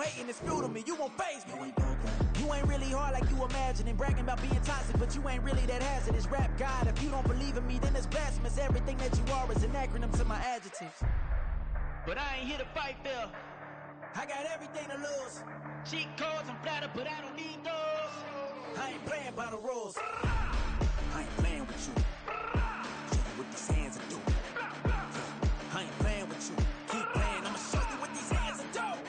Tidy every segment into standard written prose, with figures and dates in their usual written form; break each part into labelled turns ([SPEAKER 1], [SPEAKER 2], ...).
[SPEAKER 1] waiting, it's new to me, you won't faze me. You ain't really hard like you imagining, bragging about being toxic, but you ain't really that hazardous. Rap God, if you don't believe in me, then it's blasphemous. Everything that you are is an acronym to my adjectives. But I ain't here to fight, Phil. I got everything to lose. Cheat codes, I'm flattered, but I don't need those. I ain't playing by the rules. I ain't playing with you. Show you what these hands are doing. I ain't playing with you. Keep playing, I'ma show you what these hands are doing.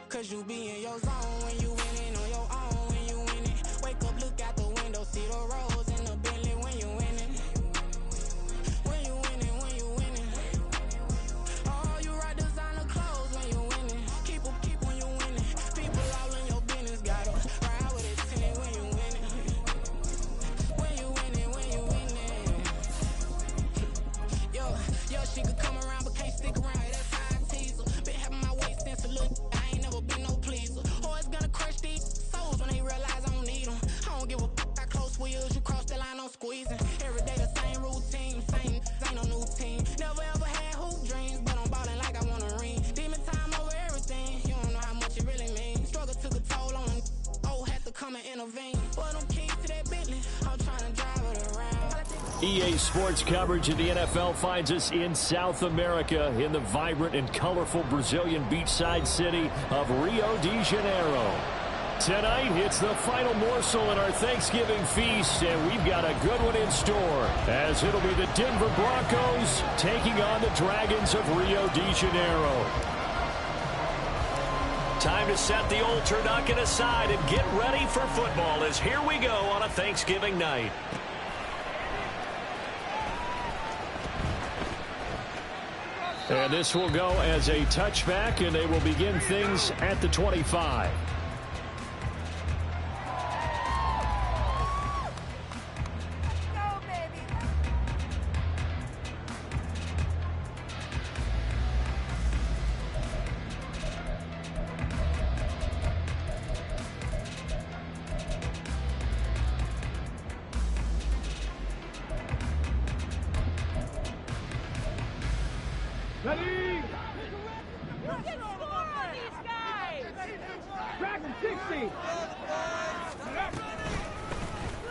[SPEAKER 2] Cause you be in your zone when you winning on your own when you winning. Wake up, look out the window, see the rose in the Bentley when you winning. When you winning, when you winning. Oh, you rock designer clothes when you winning. Keep when you winning. People all in your business, gotta ride with it tinted when you winning. When you winning, when you winning. Yo, she could come around but can't stick around. That's how I tease her. Been having my waist since a little. Be no pleaser. Always gonna crush these souls when they realize I don't need them. I don't give a fuck how close wheels you cross the line, I'm squeezing. Every day the same routine, same ain't no new team. Never ever had hoop dreams, but I'm ballin' like I wanna ring. Demon time over everything, you don't know how much it really means. Struggle took a toll on them, had to come and intervene. Boy, them keys to that Bentley, I'm trying to drive it around.
[SPEAKER 3] EA Sports coverage of the NFL finds us in South America in the vibrant and colorful Brazilian beachside city of Rio de Janeiro. Tonight, it's the final morsel in our Thanksgiving feast, and we've got a good one in store, as it'll be the Denver Broncos taking on the Dragons of Rio de Janeiro. Time to set the old turducken aside and get ready for football, as here we go on a Thanksgiving night. And this will go as a touchback, and they will begin things at the 25.
[SPEAKER 4] Ready? Look at on these guys! Track 60!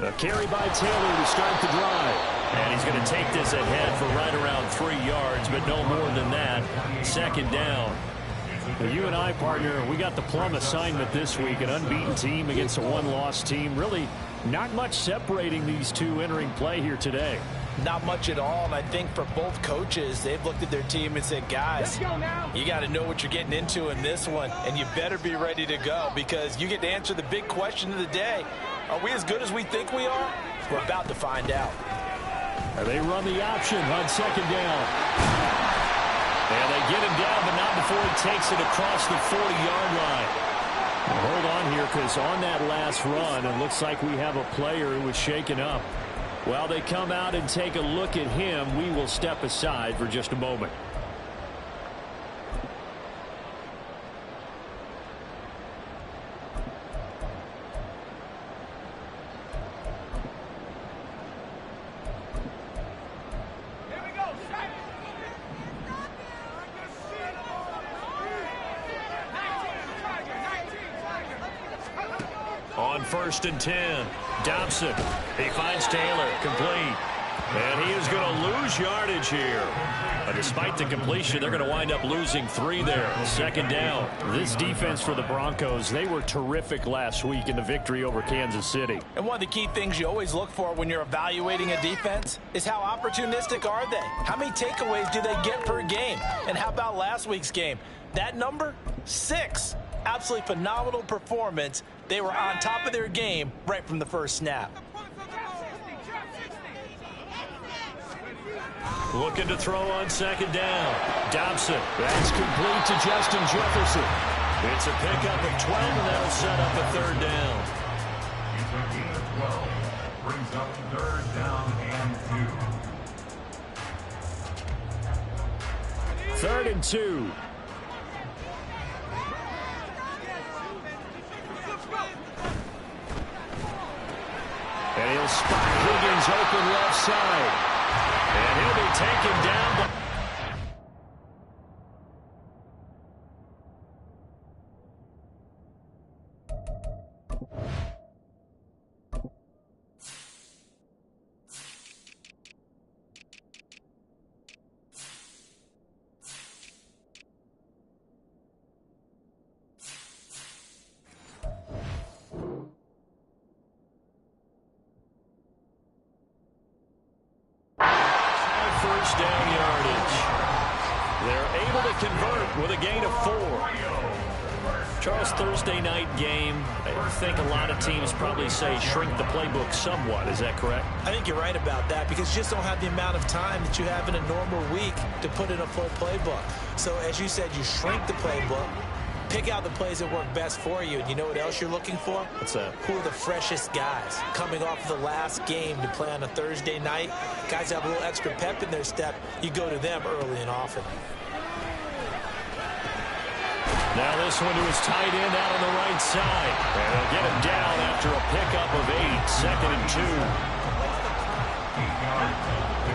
[SPEAKER 3] A carry by Taylor to start the drive. And he's going to take this ahead for right around 3 yards, but no more than that. Second down. Well, you and I, partner, we got the plum assignment this week. An unbeaten team against a one-loss team. Really not much separating these two entering play here today.
[SPEAKER 5] Not much at all, and I think for both coaches, they've looked at their team and said, guys, you got to know what you're getting into in this one, and you better be ready to go because you get to answer the big question of the day. Are we as good as we think we are? We're about to find out.
[SPEAKER 3] And they run the option on second down. And they get him down, but not before he takes it across the 40-yard line. Now hold on here, because on that last run, it looks like we have a player who was shaken up. While they come out and take a look at him, we will step aside for just a moment. On 1st and 10, Dobson. He finds Taylor, complete. And he is going to lose yardage here. But despite the completion, they're going to wind up losing 3 there. Second down. This defense for the Broncos, they were terrific last week in the victory over Kansas City.
[SPEAKER 5] And one of the key things you always look for when you're evaluating a defense is how opportunistic are they? How many takeaways do they get per game? And how about last week's game? That number? 6. Absolutely phenomenal performance. They were on top of their game right from the first snap.
[SPEAKER 3] Looking to throw on second down. Dobson. That's complete to Justin Jefferson. It's a pickup of 12, and that'll set up a third down.
[SPEAKER 6] Brings up 3rd down and
[SPEAKER 3] 3rd and 2. And he'll spot Higgins open left side. And he'll be taken down by... First down yardage. They're able to convert with a gain of 4. Charles, Thursday night game, I think a lot of teams probably say shrink the playbook somewhat. Is that correct?
[SPEAKER 5] I think you're right about that because you just don't have the amount of time that you have in a normal week to put in a full playbook. So as you said, you shrink the playbook, pick out the plays that work best for you. And you know what else you're looking for?
[SPEAKER 3] What's that?
[SPEAKER 5] Who are the freshest guys coming off the last game to play on a Thursday night? Guys have a little extra pep in their step. You go to them early and often.
[SPEAKER 3] Now this one to his tight end out on the right side. And they'll get him down after a pickup of 8. 2nd and 2.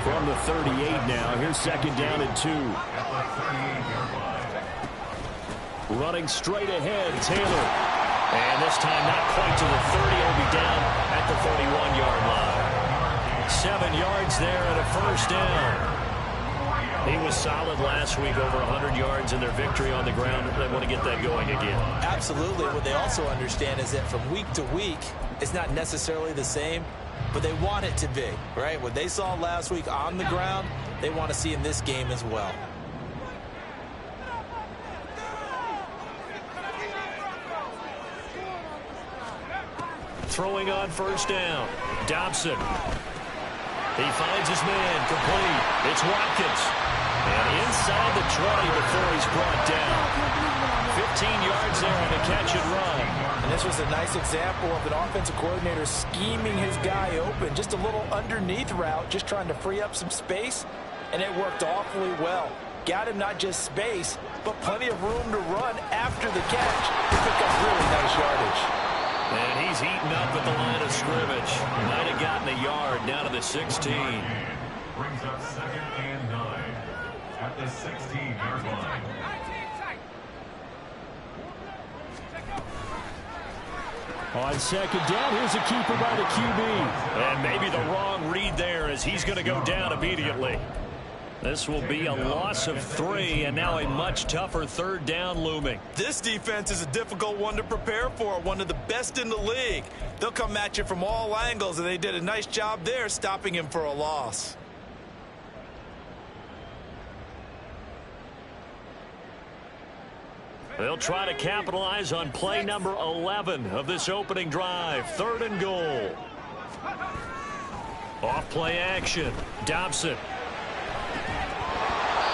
[SPEAKER 3] From the 38 now. Here's 2nd down and 2. Running straight ahead, Taylor. And this time not quite to the 30. He'll be down at the 31-yard line. 7 yards there and a first down. He was solid last week, over 100 yards in their victory on the ground. They want to get that going again.
[SPEAKER 5] Absolutely. What they also understand is that from week to week, it's not necessarily the same, but they want it to be, right? What they saw last week on the ground, they want to see in this game as well.
[SPEAKER 3] Throwing on first down. Dobson. He finds his man, complete. It's Watkins. And inside the 20 before he's brought down. 15 yards there on the catch and run.
[SPEAKER 5] And this was a nice example of an offensive coordinator scheming his guy open. Just a little underneath route, just trying to free up some space. And it worked awfully well. Got him not just space, but plenty of room to run after the catch to pick up really nice yardage.
[SPEAKER 3] And he's eaten up at the line of scrimmage. Might have gotten a yard down to the 16.
[SPEAKER 6] Brings up 2nd and 9 at the 16-yard line.
[SPEAKER 3] On 2nd down, here's a keeper by the QB. And maybe the wrong read there as he's going to go down immediately. This will be a loss of 3, and now a much tougher 3rd down looming.
[SPEAKER 5] This defense is a difficult one to prepare for, one of the best in the league. They'll come at you from all angles, and they did a nice job there stopping him for a loss.
[SPEAKER 3] They'll try to capitalize on play number 11 of this opening drive. 3rd and goal. Off play action. Dobson.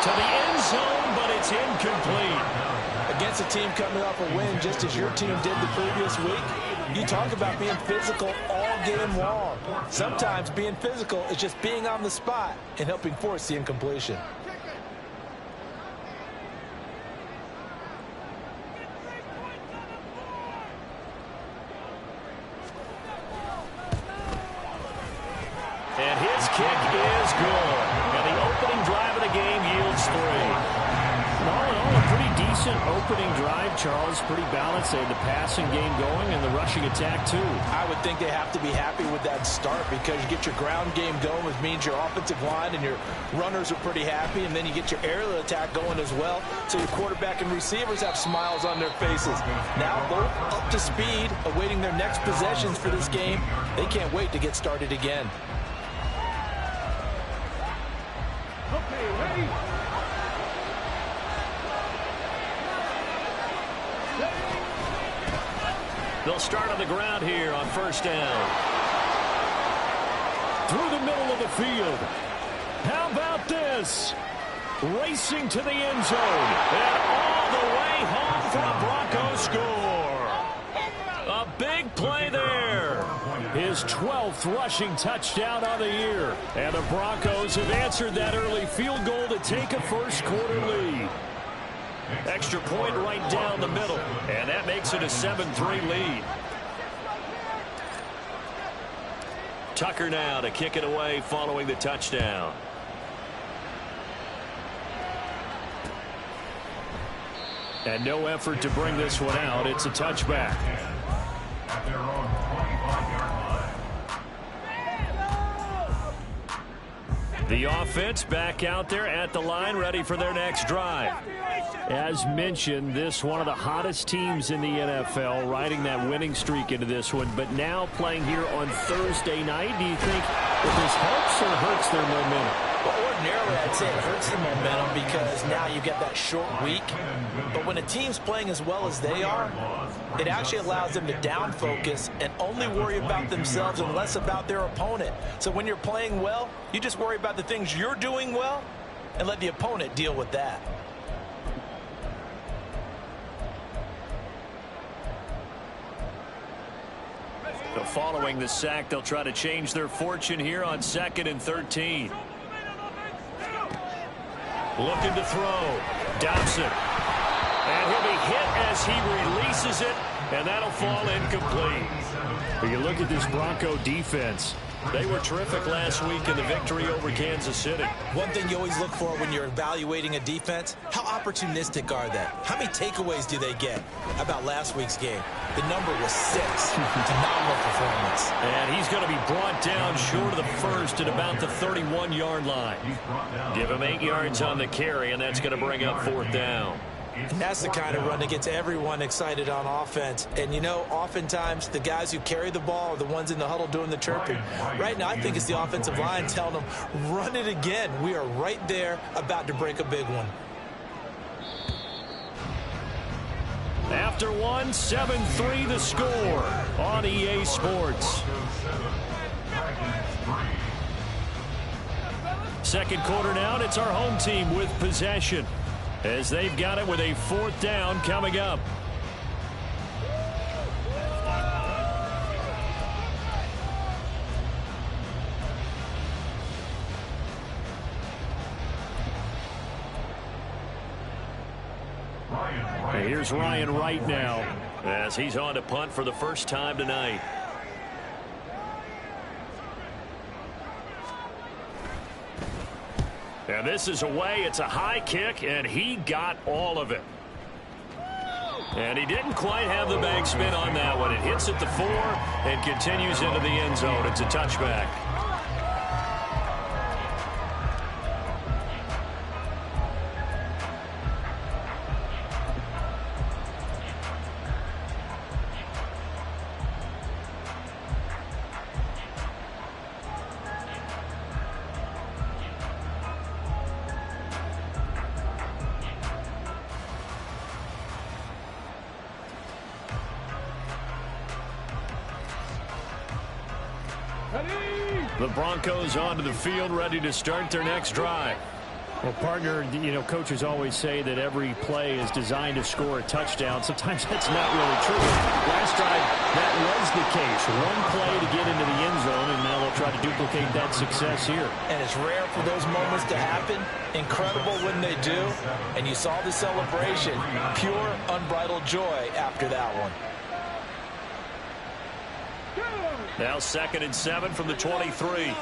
[SPEAKER 3] To the end zone, but it's incomplete.
[SPEAKER 5] Against a team coming off a win just as your team did the previous week, you talk about being physical all game long. Sometimes being physical is just being on the spot and helping force the incompletion.
[SPEAKER 3] And his kick is good. And the opening drive of the game yields 3. All in all, a pretty decent opening drive, Charles. Pretty balanced. They had the passing game going and the rushing attack, too.
[SPEAKER 5] I would think they have to be happy with that start because you get your ground game going, which means your offensive line and your runners are pretty happy, and then you get your aerial attack going as well, so your quarterback and receivers have smiles on their faces. Now both up to speed, awaiting their next possessions for this game. They can't wait to get started again.
[SPEAKER 4] Okay, ready?
[SPEAKER 3] They'll start on the ground here on first down. Through the middle of the field. How about this? Racing to the end zone. And all the way home for a Broncos score. A big play there. His 12th rushing touchdown on the year. And the Broncos have answered that early field goal to take a first-quarter lead. Extra point right down the middle, and that makes it a 7-3 lead. Tucker now to kick it away following the touchdown. And no effort to bring this one out. It's a touchback.
[SPEAKER 6] At their own 25-yard line.
[SPEAKER 3] The offense back out there at the line, ready for their next drive. As mentioned, this one of the hottest teams in the NFL, riding that winning streak into this one, but now playing here on Thursday night. Do you think that this helps or hurts their momentum?
[SPEAKER 5] Well, ordinarily, I'd say it hurts the momentum because now you've got that short week. But when a team's playing as well as they are, it actually allows them to down focus and only worry about themselves and less about their opponent. So when you're playing well, you just worry about the things you're doing well and let the opponent deal with that.
[SPEAKER 3] So following the sack, they'll try to change their fortune here on 2nd and 13. Looking to throw. Dobson. And he'll be hit as he releases it, and that'll fall incomplete. When you look at this Bronco defense, they were terrific last week in the victory over Kansas City.
[SPEAKER 5] One thing you always look for when you're evaluating a defense, how opportunistic are they? How many takeaways do they get? How about last week's game? The number was 6. Phenomenal performance.
[SPEAKER 3] And he's going to be brought down short of the first at about the 31-yard line. Give him 8 yards on the carry, and that's going to bring up 4th down.
[SPEAKER 5] And that's the kind of run that gets everyone excited on offense. And, you know, oftentimes the guys who carry the ball are the ones in the huddle doing the chirping. Right now, I think it's the offensive line telling them, run it again. We are right there about to break a big one.
[SPEAKER 3] After one, 7-3 the score on EA Sports. Second quarter now, and it's our home team with possession, as they've got it with a 4th down coming up. Here's Ryan Wright now, as he's on to punt for the first time tonight. And this is away. It's a high kick, and he got all of it. And he didn't quite have the bag spin on that one. It hits at the 4 and continues into the end zone. It's a touchback. The Broncos onto the field, ready to start their next drive. Well, partner, you know, coaches always say that every play is designed to score a touchdown. Sometimes that's not really true. Last drive, that was the case. One play to get into the end zone, and now they'll try to duplicate that success here.
[SPEAKER 5] And it's rare for those moments to happen. Incredible when they do. And you saw the celebration. Pure, unbridled joy after that one.
[SPEAKER 3] Now 2nd and 7 from the 23.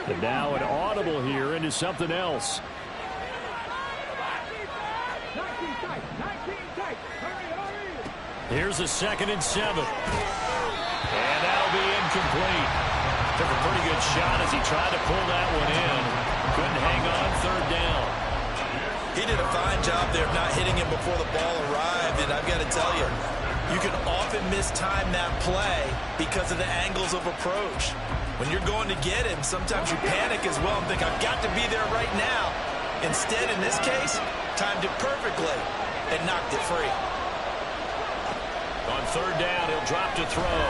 [SPEAKER 3] And now an audible here into something else. Here's a 2nd and 7. And that'll be incomplete. Took a pretty good shot as he tried to pull that one in. Couldn't hang on 3rd down.
[SPEAKER 5] He did a fine job there of not hitting him before the ball arrived, and I've got to tell you, you can often mistime that play because of the angles of approach. When you're going to get him, sometimes you panic as well and think, I've got to be there right now. Instead, in this case, timed it perfectly and knocked it free.
[SPEAKER 3] On 3rd down, he'll drop to throw.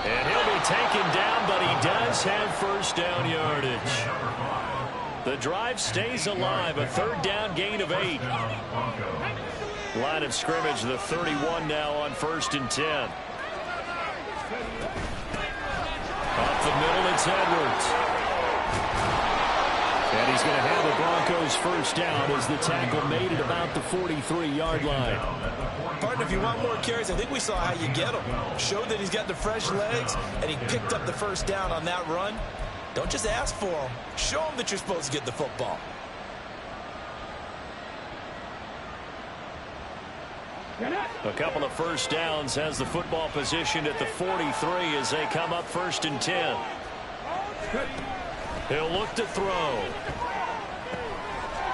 [SPEAKER 3] And he'll be taken down, but he does have 1st down yardage. The drive stays alive. A third down gain of 8. Line of scrimmage, the 31 now on 1st and 10. Up the middle, it's Edwards. And he's going to have the Broncos first down as the tackle made it about the 43-yard line.
[SPEAKER 5] Partner, if you want more carries, I think we saw how you get him. Showed that he's got the fresh legs, and he picked up the first down on that run. Don't just ask for him. Show him that you're supposed to get the football.
[SPEAKER 3] A couple of first downs, has the football positioned at the 43 as they come up 1st and 10. He'll look to throw.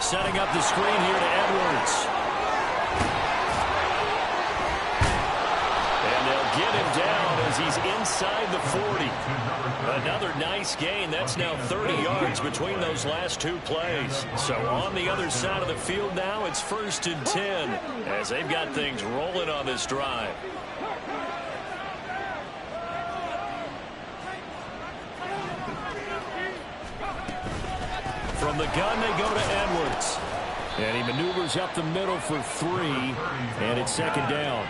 [SPEAKER 3] Setting up the screen here to Edwards. And they'll get him down as he's inside the 40. Another nice gain. That's now 30 yards between those last 2 plays. So on the other side of the field now, it's 1st and 10 as they've got things rolling on this drive. From the gun, they go to Edwards. And he maneuvers up the middle for 3, and it's 2nd down.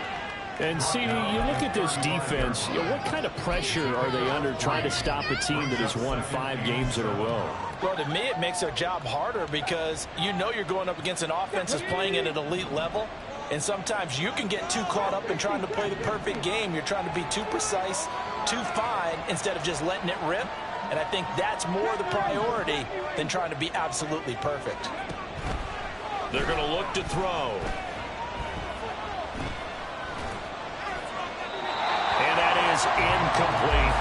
[SPEAKER 3] And, see, you look at this defense, what kind of pressure are they under trying to stop a team that has won 5 games in a row?
[SPEAKER 5] Well, to me, it makes their job harder because you know you're going up against an offense that's playing at an elite level. And sometimes you can get too caught up in trying to play the perfect game. You're trying to be too precise, too fine, instead of just letting it rip. And I think that's more the priority than trying to be absolutely perfect.
[SPEAKER 3] They're going to look to throw. And that is incomplete.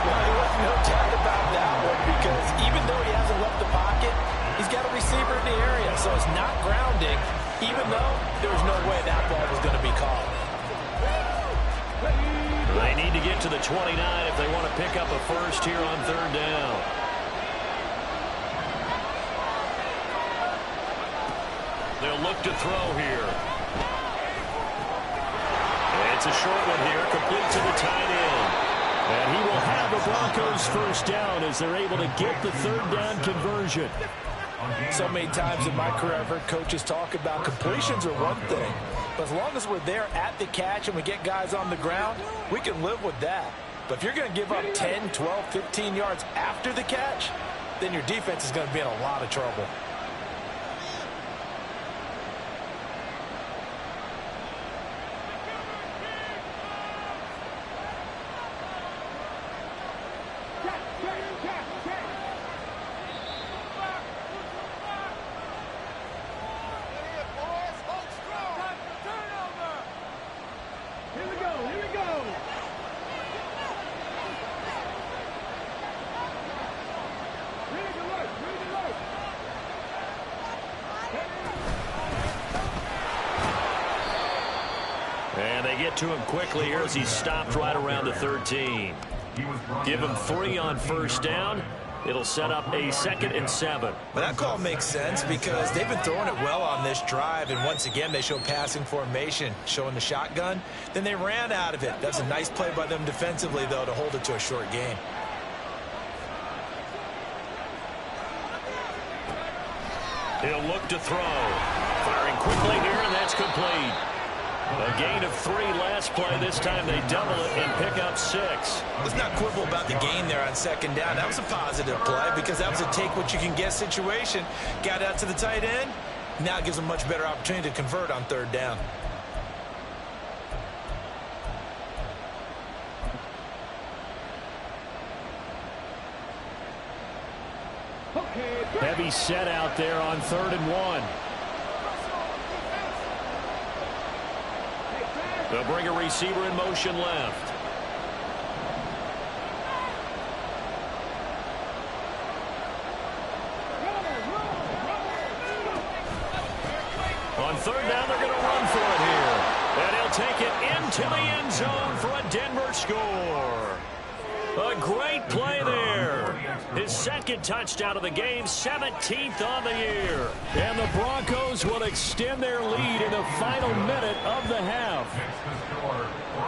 [SPEAKER 5] Well, there was no doubt about that one because even though he hasn't left the pocket, he's got a receiver in the area. So it's not grounding, even though there was no way that ball was going to be caught.
[SPEAKER 3] They need to get to the 29 if they want to pick up a first here on 3rd down. They'll look to throw here. It's a short one here, complete to the tight end. And he will have the Broncos first down as they're able to get the 3rd down conversion.
[SPEAKER 5] So many times in my career, I've heard coaches talk about completions are one thing. But as long as we're there at the catch and we get guys on the ground, we can live with that. But if you're going to give up 10, 12, 15 yards after the catch, then your defense is going to be in a lot of trouble.
[SPEAKER 3] And they get to him quickly here as he's stopped right around the 13. Give him 3 on first down. It'll set up a 2nd and 7.
[SPEAKER 5] But that call makes sense because they've been throwing it well on this drive. And once again, they show passing formation, showing the shotgun. Then they ran out of it. That's a nice play by them defensively, though, to hold it to a short gain.
[SPEAKER 3] He'll look to throw. Firing quickly here, and that's complete. A gain of 3 last play. This time they double it and pick up 6.
[SPEAKER 5] Let's not quibble about the gain there on 2nd down. That was a positive play because that was a take-what-you-can-get situation. Got out to the tight end. Now it gives them a much better opportunity to convert on 3rd down.
[SPEAKER 3] Heavy set out there on 3rd and 1. They'll bring a receiver in motion left. On 3rd down, they're going to run for it here. And he'll take it into the end zone for a Denver score. A great play there. His 2nd touchdown of the game, 17th on the year. And the Broncos will extend their lead in the final minute of the half.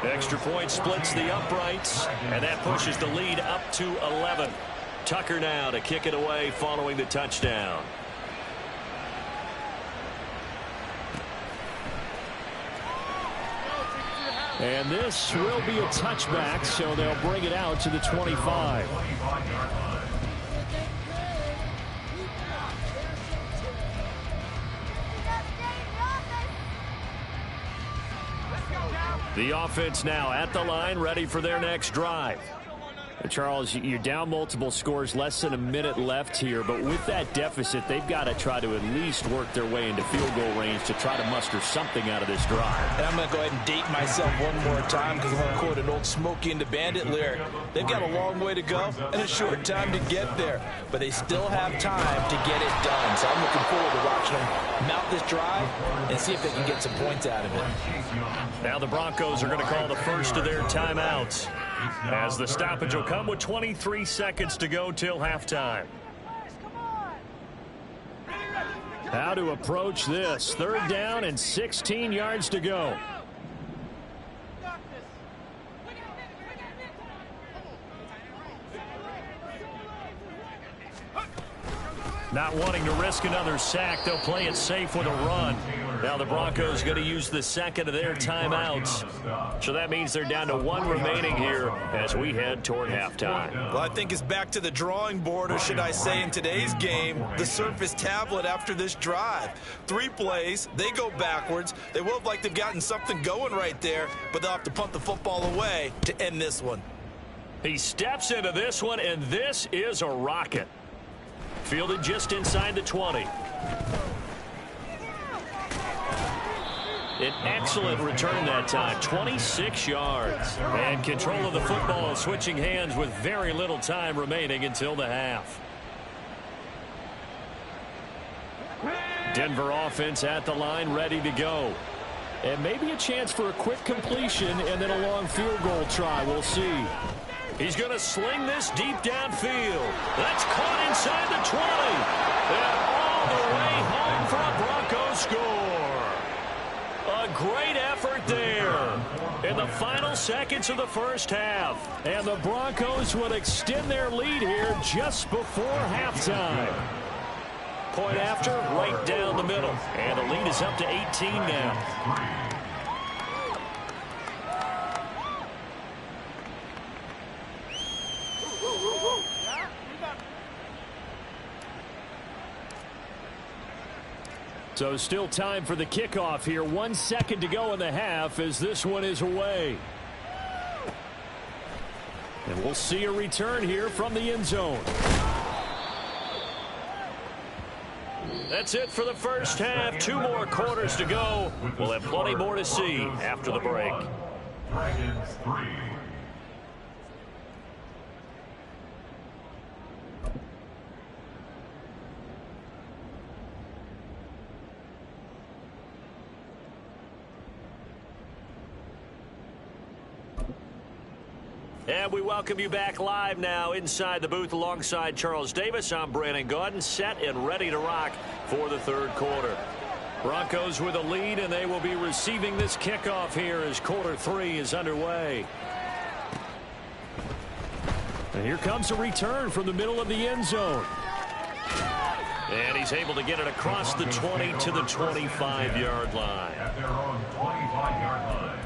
[SPEAKER 3] Extra point splits the uprights, and that pushes the lead up to 11. Tucker now to kick it away following the touchdown. And this will be a touchback, so they'll bring it out to the 25. The offense now at the line, ready for their next drive. Charles, you're down multiple scores, less than a minute left here, but with that deficit, they've got to try to at least work their way into field goal range to try to muster something out of this drive.
[SPEAKER 5] And I'm going to go ahead and date myself one more time because I'm going to quote an old Smokey and the Bandit lyric. They've got a long way to go and a short time to get there, but they still have time to get it done. So I'm looking forward to watching them mount this drive and see if they can get some points out of it.
[SPEAKER 3] Now the Broncos are going to call the first of their timeouts, as the stoppage will come with 23 seconds to go till halftime. How to approach this? 3rd down and 16 yards to go. Not wanting to risk another sack, they'll play it safe with a run. Now the Broncos going to use the second of their timeouts. So that means they're down to 1 remaining here as we head toward halftime.
[SPEAKER 5] Well, I think it's back to the drawing board, or should I say in today's game, the Surface tablet after this drive. 3 plays, they go backwards. They will look like they've gotten something going right there, but they'll have to punt the football away to end this one.
[SPEAKER 3] He steps into this one, and this is a rocket. Fielded just inside the 20. An excellent return that time, 26 yards. And control of the football, switching hands with very little time remaining until the half. Denver offense at the line, ready to go. And maybe a chance for a quick completion and then a long field goal try. We'll see. He's going to sling this deep downfield. That's caught inside the 20. And all the way home for a Broncos score. A great effort there in the final seconds of the first half. And the Broncos will extend their lead here just before halftime. Point after, right down the middle. And the lead is up to 18 now. So still time for the kickoff here. 1 second to go in the half as this one is away. And we'll see a return here from the end zone. That's it for the first half. 2 more quarters to go. We'll have plenty more to see after the break.
[SPEAKER 6] Dragons 3.
[SPEAKER 3] And we welcome you back live now inside the booth alongside Charles Davis. I'm Brandon Gaudin, set and ready to rock for the 3rd quarter. Broncos with a lead, and they will be receiving this kickoff here as quarter 3 is underway. And here comes a return from the middle of the end zone. And he's able to get it across the 20 to the 25-yard line.
[SPEAKER 6] At their own 25-yard line.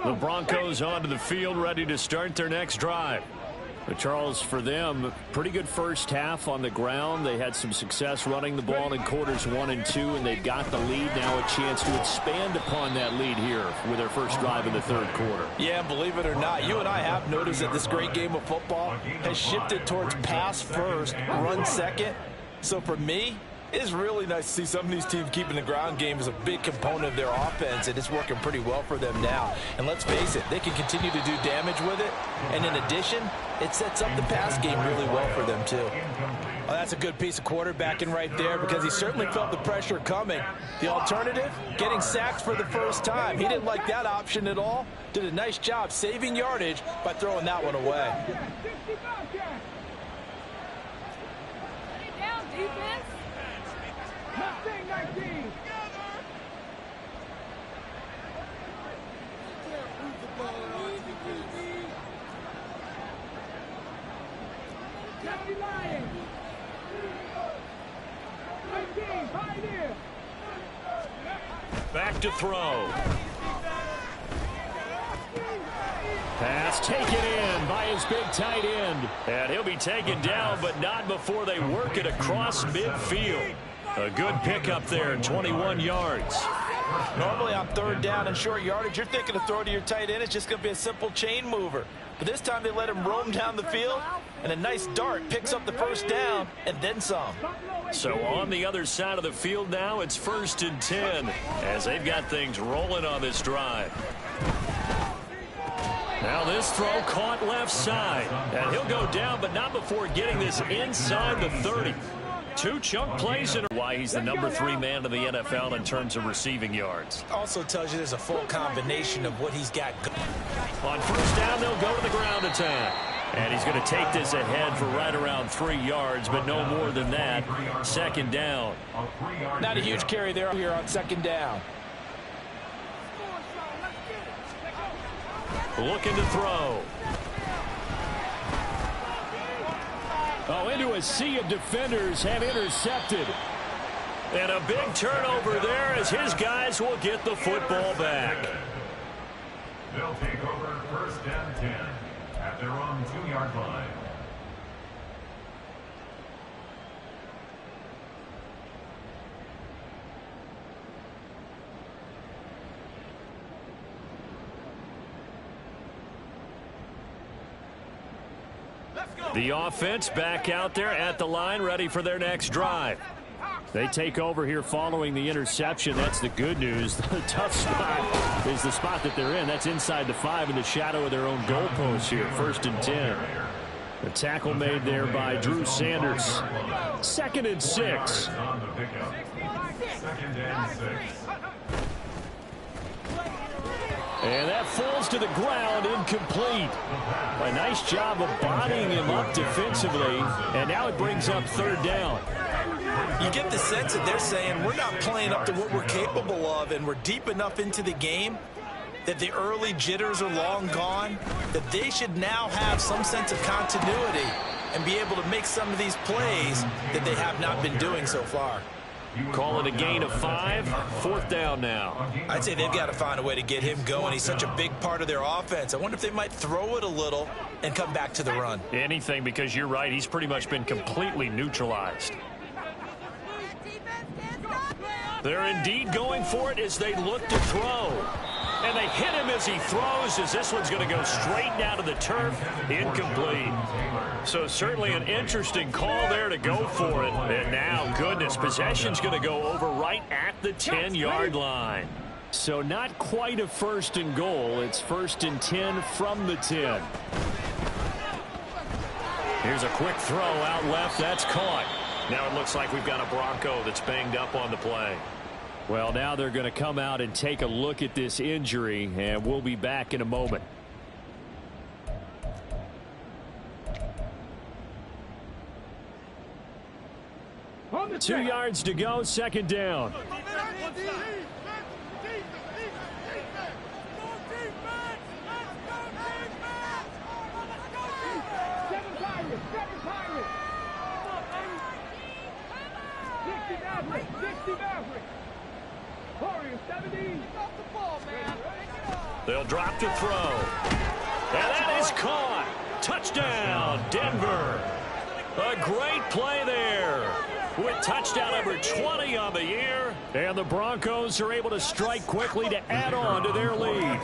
[SPEAKER 3] The Broncos onto the field, ready to start their next drive. But Charles, for them, pretty good first half on the ground. They had some success running the ball in quarters 1 and 2, and they've got the lead. Now a chance to expand upon that lead here with their first drive in the 3rd quarter.
[SPEAKER 5] Yeah, believe it or not, you and I have noticed that this great game of football has shifted towards pass first, run second. So for me, it's really nice to see some of these teams keeping the ground game as a big component of their offense, and it's working pretty well for them now. And let's face it, they can continue to do damage with it. And in addition, it sets up the pass game really well for them, too. Oh, that's a good piece of quarterbacking right there because he certainly felt the pressure coming. The alternative, getting sacked for the first time. He didn't like that option at all. Did a nice job saving yardage by throwing that one away.
[SPEAKER 7] Down, defense.
[SPEAKER 3] Back to throw. Pass taken in by his big tight end. And he'll be taken down, but not before they work it across midfield. A good pickup there, 21 yards.
[SPEAKER 5] Normally on third down and short yardage, you're thinking to throw to your tight end. It's just going to be a simple chain mover. But this time they let him roam down the field, and a nice dart picks up the first down and then some.
[SPEAKER 3] So on the other side of the field now, it's 1st and 10 as they've got things rolling on this drive. Now this throw caught left side, and he'll go down, but not before getting this inside the 30. 2 chunk plays and why he's the number 3 man in the NFL in terms of receiving yards.
[SPEAKER 5] Also tells you there's a full combination of what he's got.
[SPEAKER 3] On first down, they'll go to the ground attack. And he's going to take this ahead for right around 3 yards, but no more than that. 2nd down.
[SPEAKER 5] Not a huge carry there here on 2nd down.
[SPEAKER 3] Looking to throw. Oh, into a sea of defenders have intercepted. And a big turnover there as his guys will get the football back.
[SPEAKER 6] They'll take over 1st and 10 at their own 2-yard line.
[SPEAKER 3] The offense back out there at the line, ready for their next drive. They take over here following the interception. That's the good news. The tough spot is the spot that they're in. That's inside the 5 in the shadow of their own goalpost here. 1st and 10. The tackle made there by Drew Sanders. 2nd and 6.
[SPEAKER 6] 2nd and 6.
[SPEAKER 3] And that falls to the ground, incomplete. A nice job of bodying him up defensively, and now it brings up 3rd down.
[SPEAKER 5] You get the sense that they're saying we're not playing up to what we're capable of, and we're deep enough into the game that the early jitters are long gone, that they should now have some sense of continuity and be able to make some of these plays that they have not been doing so far.
[SPEAKER 3] Call it a gain of 5. 4th down now.
[SPEAKER 5] I'd say they've got to find a way to get him going. He's such a big part of their offense. I wonder if they might throw it a little and come back to the run.
[SPEAKER 3] Anything, because you're right. He's pretty much been completely neutralized. They're indeed going for it as they look to throw. And they hit him as he throws, as this one's going to go straight down to the turf. Incomplete. So certainly an interesting call there to go for it. And now, goodness, possession's going to go over right at the 10-yard line. So not quite a 1st and goal. It's 1st and 10 from the 10. Here's a quick throw out left. That's caught. Now it looks like we've got a Bronco that's banged up on the play. Well, now they're going to come out and take a look at this injury, and we'll be back in a moment. Two yards to go, 2nd down. They'll drop to throw. And that is caught. Touchdown, Denver. A great play there with touchdown number 20 on the year. And the Broncos are able to strike quickly to add on to their lead.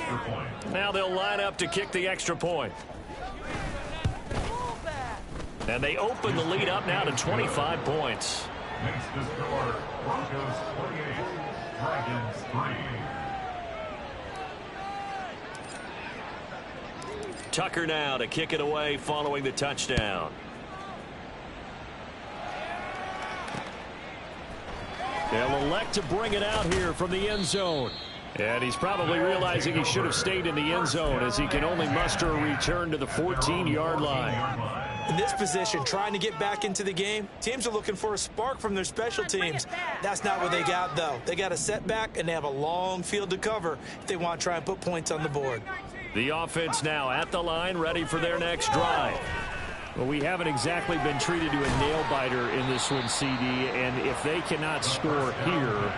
[SPEAKER 3] Now they'll line up to kick the extra point. And they open the lead up now to 25 points.
[SPEAKER 6] Makes the score Broncos 28, Dragons 3.
[SPEAKER 3] Tucker now to kick it away following the touchdown. They'll elect to bring it out here from the end zone. And he's probably realizing he should have stayed in the end zone as he can only muster a return to the 14-yard line.
[SPEAKER 5] In this position, trying to get back into the game, teams are looking for a spark from their special teams. That's not what they got, though. They got a setback, and they have a long field to cover if they want to try and put points on the board.
[SPEAKER 3] The offense now at the line, ready for their next drive. Well, we haven't exactly been treated to a nail-biter in this one, CD, and if they cannot score here,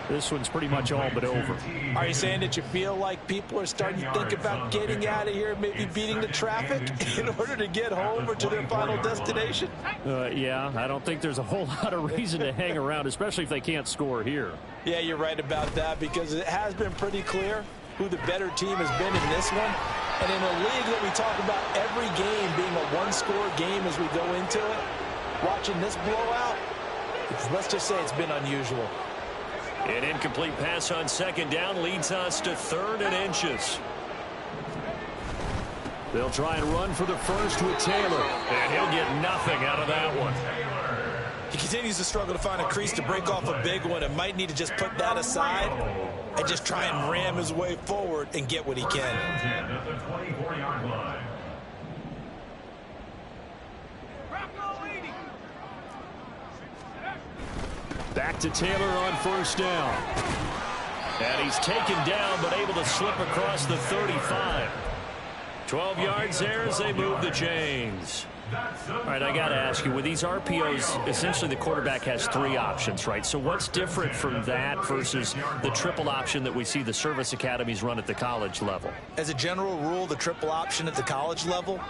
[SPEAKER 3] this one's pretty much all but over.
[SPEAKER 5] Are you saying that you feel like people are starting to think about getting out of here, maybe beating the traffic in order to get home or to their final destination?
[SPEAKER 3] Yeah, I don't think there's a whole lot of reason to hang around, especially if they can't score here.
[SPEAKER 5] Yeah, you're right about that, because it has been pretty clear who the better team has been in this one. And in a league that we talk about every game being a one-score game as we go into it, watching this blowout, let's just say it's been unusual.
[SPEAKER 3] An incomplete pass on second down leads us to 3rd and inches. They'll try and run for the first with Taylor, and he'll get nothing out of that one.
[SPEAKER 5] He continues to struggle to find a crease to break off a big one, and might need to just put that aside and just try and ram his way forward and get what he can.
[SPEAKER 6] At the 24-yard line.
[SPEAKER 3] Back to Taylor on first down. And he's taken down, but able to slip across the 35. 12 yards there as they move the chains. All right, I got to ask you, with these RPOs, essentially the quarterback has 3 options, right? So what's different from that versus the triple option that we see the service academies run at the college level?
[SPEAKER 5] As a general rule, the triple option at the college level,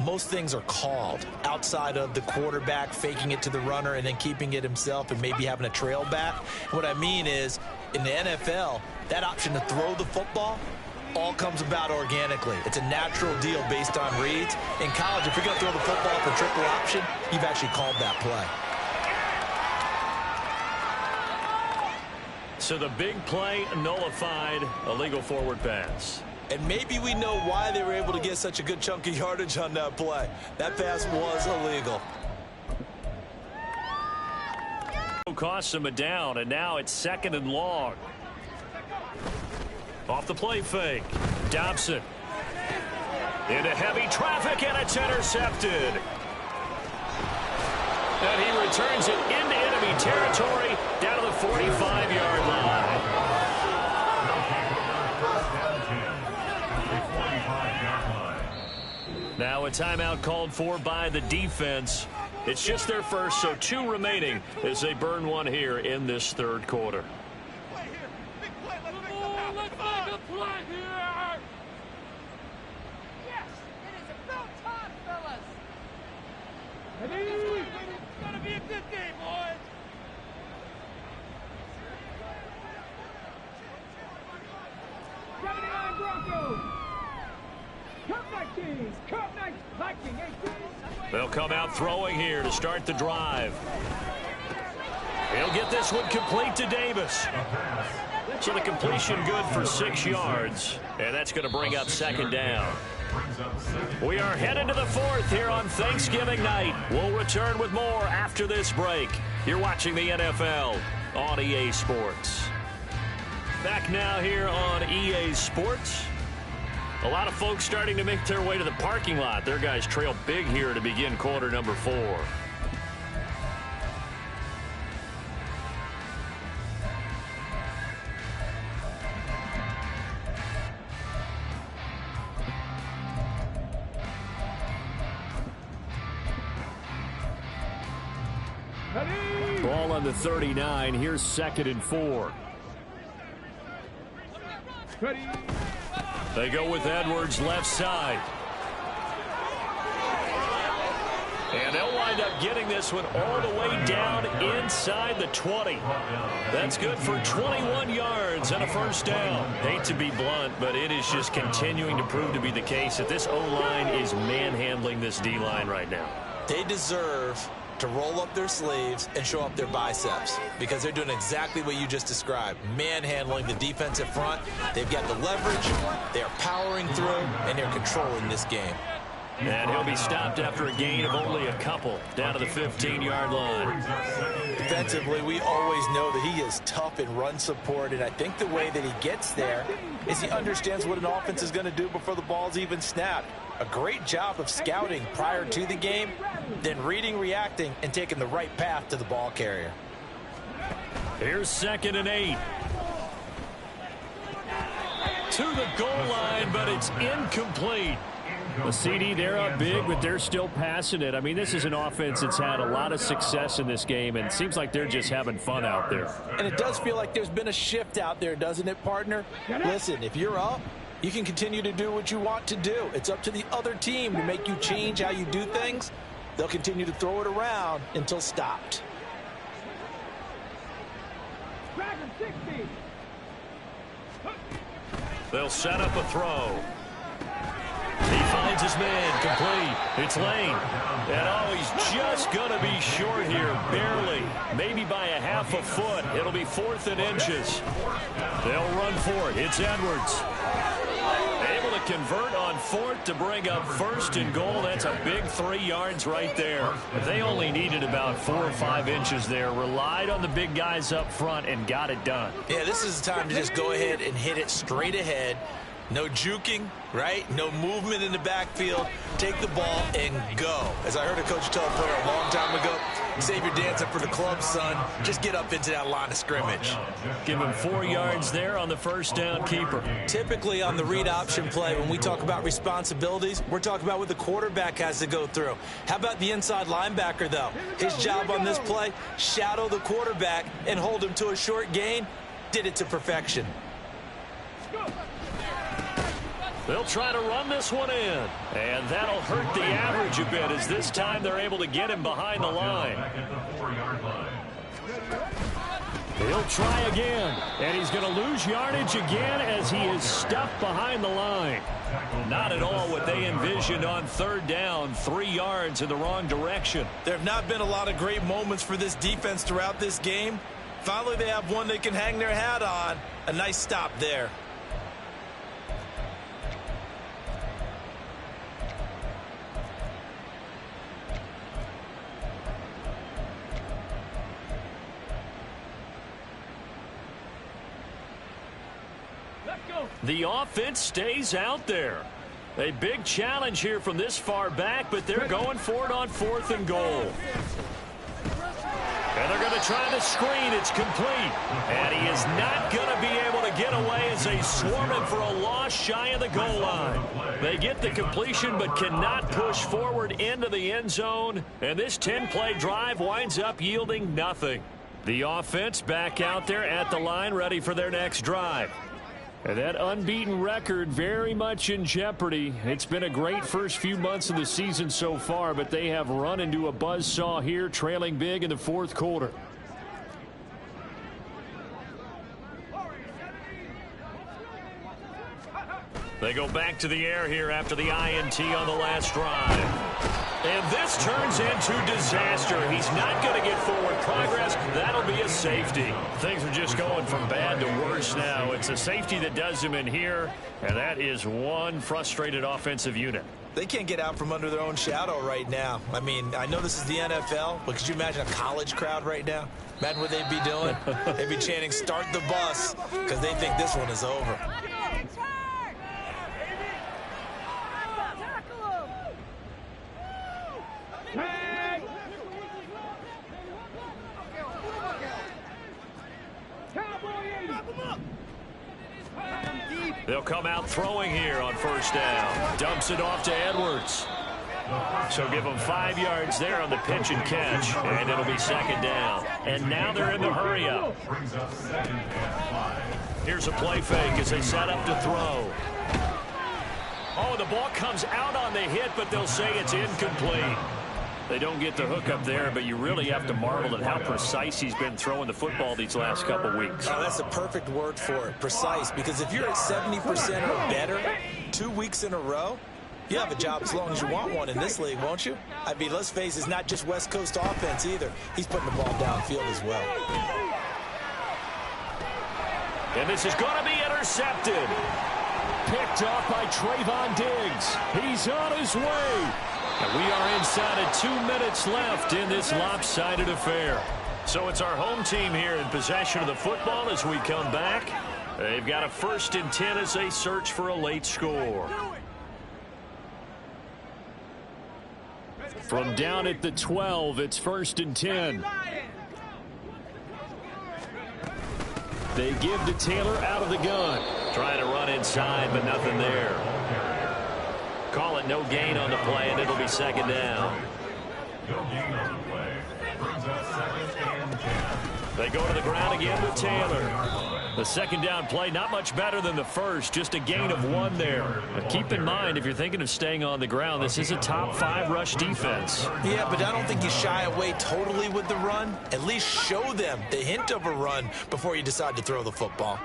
[SPEAKER 5] most things are called outside of the quarterback faking it to the runner and then keeping it himself and maybe having a trail back. What I mean is, in the NFL, that option to throw the football all comes about organically. It's a natural deal based on reads. In college, if you're going to throw the football for triple option, you've actually called that play.
[SPEAKER 3] So the big play nullified, illegal forward pass.
[SPEAKER 5] And maybe we know why they were able to get such a good chunk of yardage on that play. That pass was illegal.
[SPEAKER 3] Costs him a down, and now it's 2nd and long. Off the play fake. Dobson. Into heavy traffic, and it's intercepted. And he returns it into enemy territory down to the 45-yard line. Now a timeout called for by the defense. It's just their first, so 2 remaining as they burn one here in this 3rd quarter.
[SPEAKER 4] It's gonna be a good game, boys. Broncos. Cup Night Kings. Cup Night Viking.
[SPEAKER 3] They'll come out throwing here to start the drive. He'll get this one complete to Davis. So the completion good for 6 yards, and that's going to bring up 2nd down. We are headed to the 4th here on Thanksgiving night. We'll return with more after this break. You're watching the NFL on EA Sports. Back now here on EA Sports. A lot of folks starting to make their way to the parking lot. Their guys trail big here to begin quarter number 4. Ball on the 39. Here's 2nd and 4.
[SPEAKER 4] Ready.
[SPEAKER 3] They go with Edwards left side. And they'll wind up getting this one all the way down inside the 20. That's good for 21 yards and a first down. Hate to be blunt, but it is just continuing to prove to be the case that this O-line is manhandling this D-line right now.
[SPEAKER 5] They deserve to roll up their sleeves and show up their biceps, because they're doing exactly what you just described, manhandling the defensive front. They've got the leverage, they're powering through, and they're controlling this game.
[SPEAKER 3] And he'll be stopped after a gain of only a couple, down to the 15-yard line.
[SPEAKER 5] Defensively, we always know that he is tough in run support, and I think the way that he gets there is he understands what an offense is going to do before the ball's even snapped. A great job of scouting prior to the game, then reading, reacting, and taking the right path to the ball carrier.
[SPEAKER 3] Here's 2nd and 8. To the goal line, but it's incomplete. The CD, they're up big, but they're still passing it. I mean, this is an offense that's had a lot of success in this game, and it seems like they're just having fun out there.
[SPEAKER 5] And it does feel like there's been a shift out there, doesn't it, partner? Listen, if you're up, you can continue to do what you want to do. It's up to the other team to make you change how you do things. They'll continue to throw it around until stopped.
[SPEAKER 3] They'll set up a throw. He finds his man, complete. It's Lane. And oh, he's just going to be short here, barely. Maybe by a half a foot. It'll be 4th and inches. They'll run for it. It's Edwards. Able to convert on 4th to bring up 1st and goal. That's a big 3 yards right there. They only needed about 4 or 5 inches there. Relied on the big guys up front and got it done.
[SPEAKER 5] Yeah, this is the time to just go ahead and hit it straight ahead. No juking, right? No movement in the backfield. Take the ball and go. As I heard a coach tell a player a long time ago, save your dancing for the club, son. Just get up into that line of scrimmage.
[SPEAKER 3] Give him 4 yards there on the first down keeper.
[SPEAKER 5] Typically on the read option play, when we talk about responsibilities, we're talking about what the quarterback has to go through. How about the inside linebacker, though? His job on this play, shadow the quarterback and hold him to a short gain. Did it to perfection.
[SPEAKER 3] They'll try to run this one in, and that'll hurt the average a bit as this time they're able to get him behind the line. He'll try again, and he's going to lose yardage again as he is stuffed behind the line. Not at all what they envisioned on 3rd down, 3 yards in the wrong direction.
[SPEAKER 5] There have not been a lot of great moments for this defense throughout this game. Finally, they have one they can hang their hat on. A nice stop there.
[SPEAKER 3] The offense stays out there. A big challenge here from this far back, but they're going for it on 4th and goal. And they're going to try the screen. It's complete. And he is not going to be able to get away as they swarm him for a loss shy of the goal line. They get the completion but cannot push forward into the end zone. And this 10-play drive winds up yielding nothing. The offense back out there at the line, ready for their next drive. And that unbeaten record very much in jeopardy. It's been a great first few months of the season so far, but they have run into a buzzsaw here, trailing big in the 4th quarter. They go back to the air here after the INT on the last drive. And this turns into disaster. He's not going to get forward progress. That'll be a safety. Things are just going from bad to worse now. It's a safety that does him in here, and that is one frustrated offensive unit.
[SPEAKER 5] They can't get out from under their own shadow right now. I mean, I know this is the NFL, but could you imagine a college crowd right now? Imagine what they'd be doing. They'd be chanting, "Start the bus," because they think this one is over.
[SPEAKER 3] They'll come out throwing here on 1st down. Dumps it off to Edwards. So give them 5 yards there on the pitch and catch, and it'll be 2nd down. And now they're in the hurry-up. Here's a play fake as they set up to throw. Oh, the ball comes out on the hit, but they'll say it's incomplete. They don't get the hook up there, but you really have to marvel at how precise he's been throwing the football these last couple weeks.
[SPEAKER 5] Oh, that's a perfect word for it, precise, because if you're at 70% or better 2 weeks in a row, you have a job as long as you want one in this league, won't you? I mean, let's face it, it's not just West Coast offense either. He's putting the ball downfield as well.
[SPEAKER 3] And this is going to be intercepted. Picked off by Trayvon Diggs. He's on his way. And we are inside of 2 minutes left in this lopsided affair. So it's our home team here in possession of the football as we come back. They've got a 1st and 10 as they search for a late score. From down at the 12, it's 1st and 10. They give to Taylor out of the gun. Trying to run inside, but nothing there. Call it no gain on the play, and it'll be second down.
[SPEAKER 6] No gain on the play. Brings up 2nd and 10.
[SPEAKER 3] They go to the ground again with Taylor. The second down play, not much better than the first, just a gain of 1 there. But keep in mind, if you're thinking of staying on the ground, this is a top 5 rush defense.
[SPEAKER 5] Yeah, but I don't think you shy away totally with the run. At least show them the hint of a run before you decide to throw the football.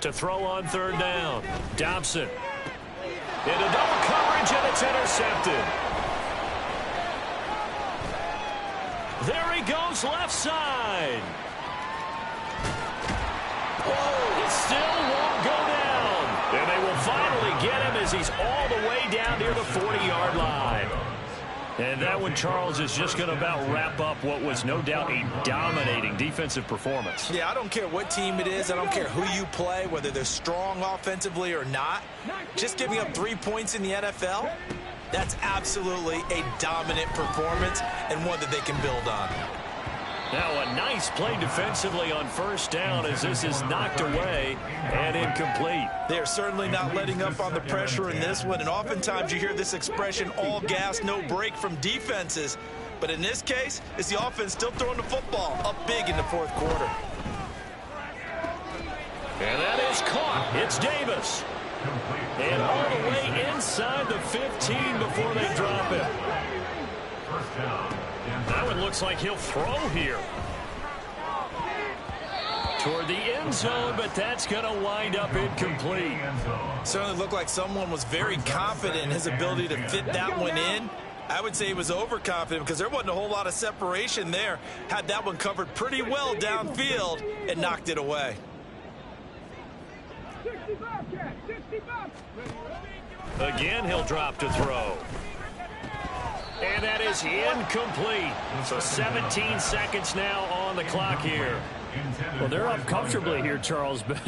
[SPEAKER 3] To throw on 3rd down, Dobson. Into double coverage, and it's intercepted. There he goes, left side. Whoa, it still won't go down. And they will finally get him as he's all the way down near the 40-yard line. And that one, Charles, is just going to about wrap up what was no doubt a dominating defensive performance.
[SPEAKER 5] Yeah, I don't care what team it is. I don't care who you play, whether they're strong offensively or not. Just giving up 3 points in the NFL, that's absolutely a dominant performance and one that they can build on.
[SPEAKER 3] Now a nice play defensively on 1st down as this is knocked away and incomplete.
[SPEAKER 5] They're certainly not letting up on the pressure in this one, and oftentimes you hear this expression, all gas, no break from defenses. But in this case, it's the offense still throwing the football up big in the 4th quarter.
[SPEAKER 3] And that is caught. It's Davis. And all the way inside the 15 before they drop it.
[SPEAKER 6] First down.
[SPEAKER 3] That one looks like he'll throw here. Toward the end zone, but that's going to wind up incomplete.
[SPEAKER 5] Certainly looked like someone was very confident in his ability to fit that one in. I would say he was overconfident because there wasn't a whole lot of separation there. Had that one covered pretty well downfield and knocked it away.
[SPEAKER 4] 65, Cat, 65.
[SPEAKER 3] Again, he'll drop to throw. And that is incomplete. So 17 seconds now on the clock here. Well, they're up comfortably here, Charles, but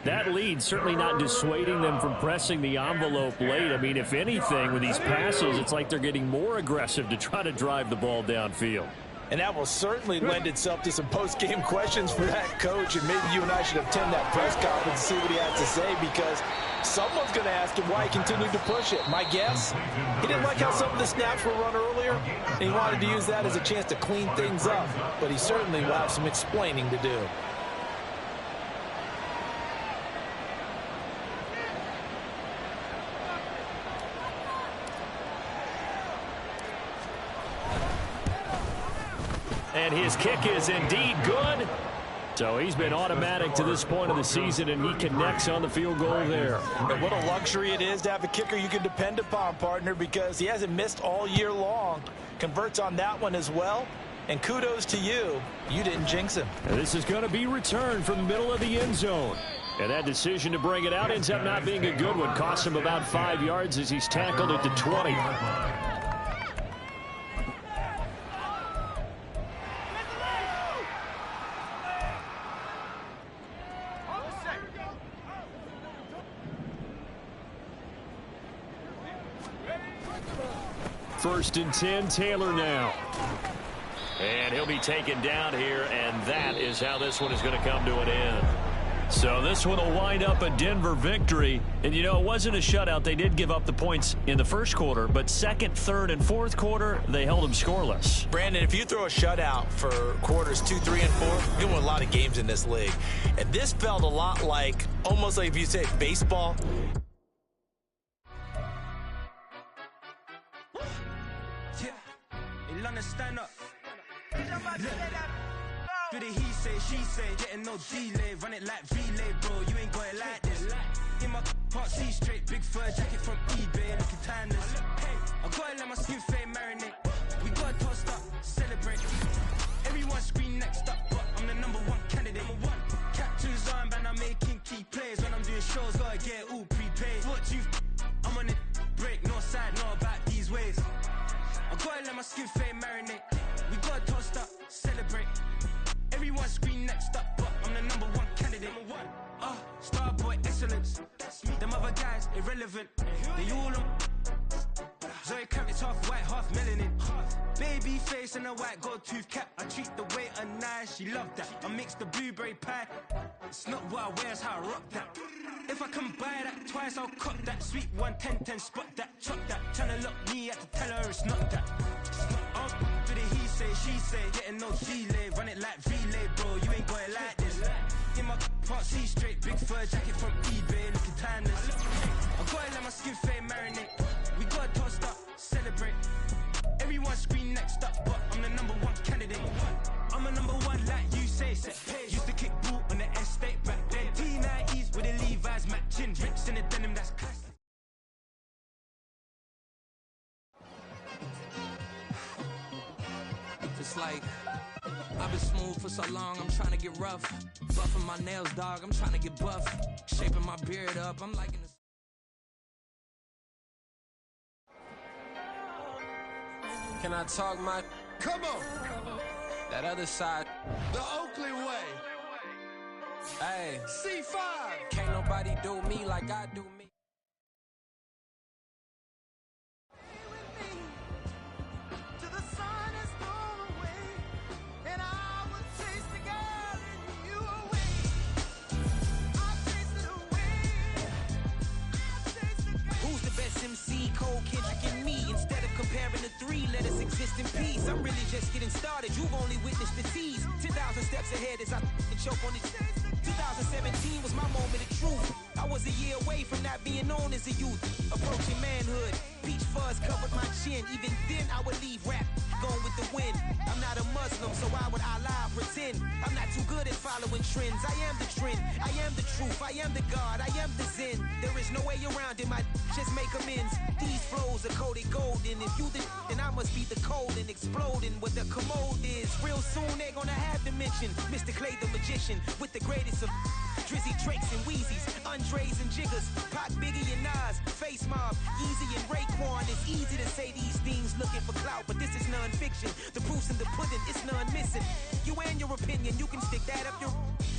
[SPEAKER 3] that lead certainly not dissuading them from pressing the envelope late. I mean, if anything, with these passes, it's like they're getting more aggressive to try to drive the ball downfield.
[SPEAKER 5] And that will certainly lend itself to some post-game questions for that coach, and maybe you and I should attend that press conference and see what he has to say, because someone's going to ask him why he continued to push it. My guess, he didn't like how some of the snaps were run earlier, and he wanted to use that as a chance to clean things up, but he certainly will have some explaining to do.
[SPEAKER 3] And his kick is indeed good. So he's been automatic to this point of the season, and he connects on the field goal there.
[SPEAKER 5] And what a luxury it is to have a kicker you can depend upon, partner, because he hasn't missed all year long. Converts on that one as well. And kudos to you. You didn't jinx him.
[SPEAKER 3] And this is going to be returned from the middle of the end zone. And that decision to bring it out ends up not being a good one. Costs him about 5 yards as he's tackled at the 20. First and 10, Taylor now. And he'll be taken down here, and that is how this one is going to come to an end. So this one will wind up a Denver victory. And, you know, it wasn't a shutout. They did give up the points in the first quarter, but second, third, and fourth quarter, they held them scoreless.
[SPEAKER 5] Brandon, if you throw a shutout for quarters 2, 3, and 4, you win a lot of games in this league. And this felt a lot like, almost like if you say baseball.
[SPEAKER 7] Stand up. Do the he say, she say, getting no delay, run it like relay, bro. You ain't got it like this. In my part C straight, big fur jacket from eBay, looking timeless. I gotta let my skin fade marinate. We gotta toast up, celebrate. Everyone scream next up, but I'm the #1 candidate. Captain's armband, I'm making key plays. When I'm doing shows, gotta get it all prepaid. What you? I'm on it, break, no side, know about these ways. I gotta let my skin fade marinate. We gotta toast up, celebrate. Everyone scream next up, but I'm the #1 candidate. Starboy excellence. Them other guys irrelevant. They all on. Zoe Kravitz half white, half melanin. Baby face and a white gold tooth cap. I treat the waiter nice, she loved that. I mix the blueberry pie. It's not what I wear, it's how I rock that. If I can buy that twice, I'll cut that. Sweet 110, spot that, chop that. Tryna lock me, had to tell her it's not that. I'll do the he say, she say, getting no delay. Run it like relay, bro, you ain't got it like this. In my part C straight, big fur jacket from eBay, looking timeless. I got it like my skin fade marinate. We gotta toast up, celebrate. Everyone scream next up, but I'm the #1 candidate. I'm a #1 like you say, set pace. Used to kick ball on the estate back then. T90s with the Levi's matching. Rips in the denim, that's classic.
[SPEAKER 8] It's like I've been smooth for so long, I'm trying to get rough. Buffing my nails, dog, I'm trying to get buff. Shaping my beard up, I'm liking this. Can I talk my...
[SPEAKER 9] Come on!
[SPEAKER 8] That other side.
[SPEAKER 9] The Oakley way.
[SPEAKER 8] Hey.
[SPEAKER 9] C5.
[SPEAKER 8] Can't nobody do me like I do me.
[SPEAKER 1] MC, Cole, Kendrick, and me. Instead of comparing the three, let us exist in peace. I'm really just getting started. You've only witnessed the tease. 10,000 steps ahead as I choke on it. 2017 was my moment of truth. I was a year away from not being known as a youth. Approaching manhood. Peach fuzz covered my chin. Even then, I would leave rap going with the wind. I'm not a Muslim, so why would I lie or pretend? I'm not too good at following trends. I am the trend. I am the truth. I am the God. I am the Zen. There is no way around it. My just make amends. These flows are coated golden. If you then I must be the cold and exploding what the commode is. Real soon they're gonna have to mention Mr. Clay the magician with the greatest of Drizzy, Drakes, and Wheezies, Andres and Jiggers, Pac, Biggie, and Nas, Face Mob, Easy and Raekwon. It's easy to say these things looking for clout, but this is non-fiction. The proof's in the pudding, it's none missing. You and your opinion, you can stick that up your...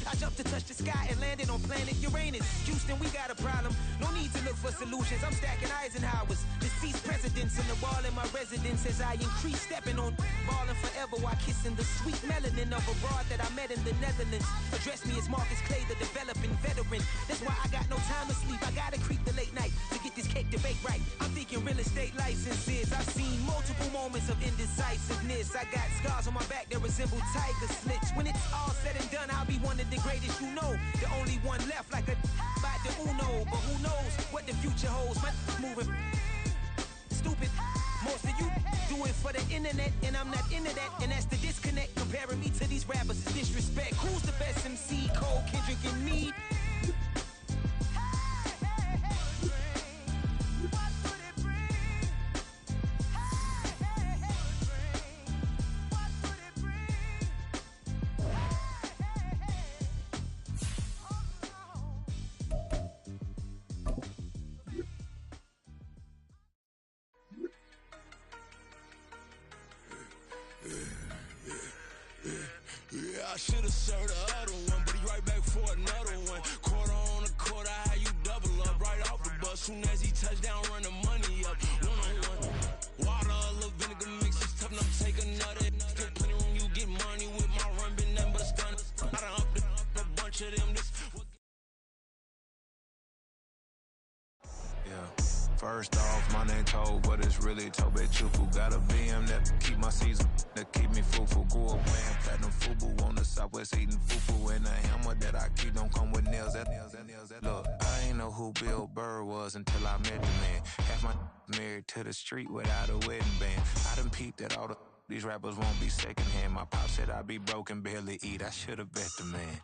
[SPEAKER 1] I jumped to touch the sky and landed on planet Uranus. Houston, we got a problem. No need to look for solutions. I'm stacking Eisenhowers. Deceased presidents in the wall in my residence as I increase stepping on balling forever while kissing the sweet melanin of a broad that I met in the Netherlands. Address me as Marcus Clay, the developing veteran. That's why I got no time to sleep. I gotta creep the late night to get this cake debate right. I'm thinking real estate licenses. I've seen multiple moments of indecisiveness. I got scars on my back that resemble tiger slits. When it's all said and done, I'll be one of the greatest you know. The only one left like a by the Uno. But who knows what the future holds? My moving stupid. Most of you do it for the internet, and I'm not into that. And that's the disconnect. Comparing me to these rappers is disrespect. Who's the best MC? Cole, Kendrick, and me?
[SPEAKER 10] I should've served the other one, but he right back for another one. Quarter on a quarter, how you double up right off the bus. Soon as he touch down, run the money up. One-on-one. Water, a little vinegar mix, it's tough enough to take another. Get plenty room, you get money with my run, been nothing but a stun. I done up a bunch of them.
[SPEAKER 11] First off, my name Tobe, but it's really Tobe Chuku. Got a BM that keep my season, that keep me fruitful. Grew up wearing platinum FUBU on the Southwest eating fufu. And the hammer that I keep don't come with nails. Look, I ain't know who Bill Burr was until I met the man. Half my married to the street without a wedding band. I done peeped at all these rappers won't be secondhand. My pop said I'd be broken, barely eat. I should've bet the man.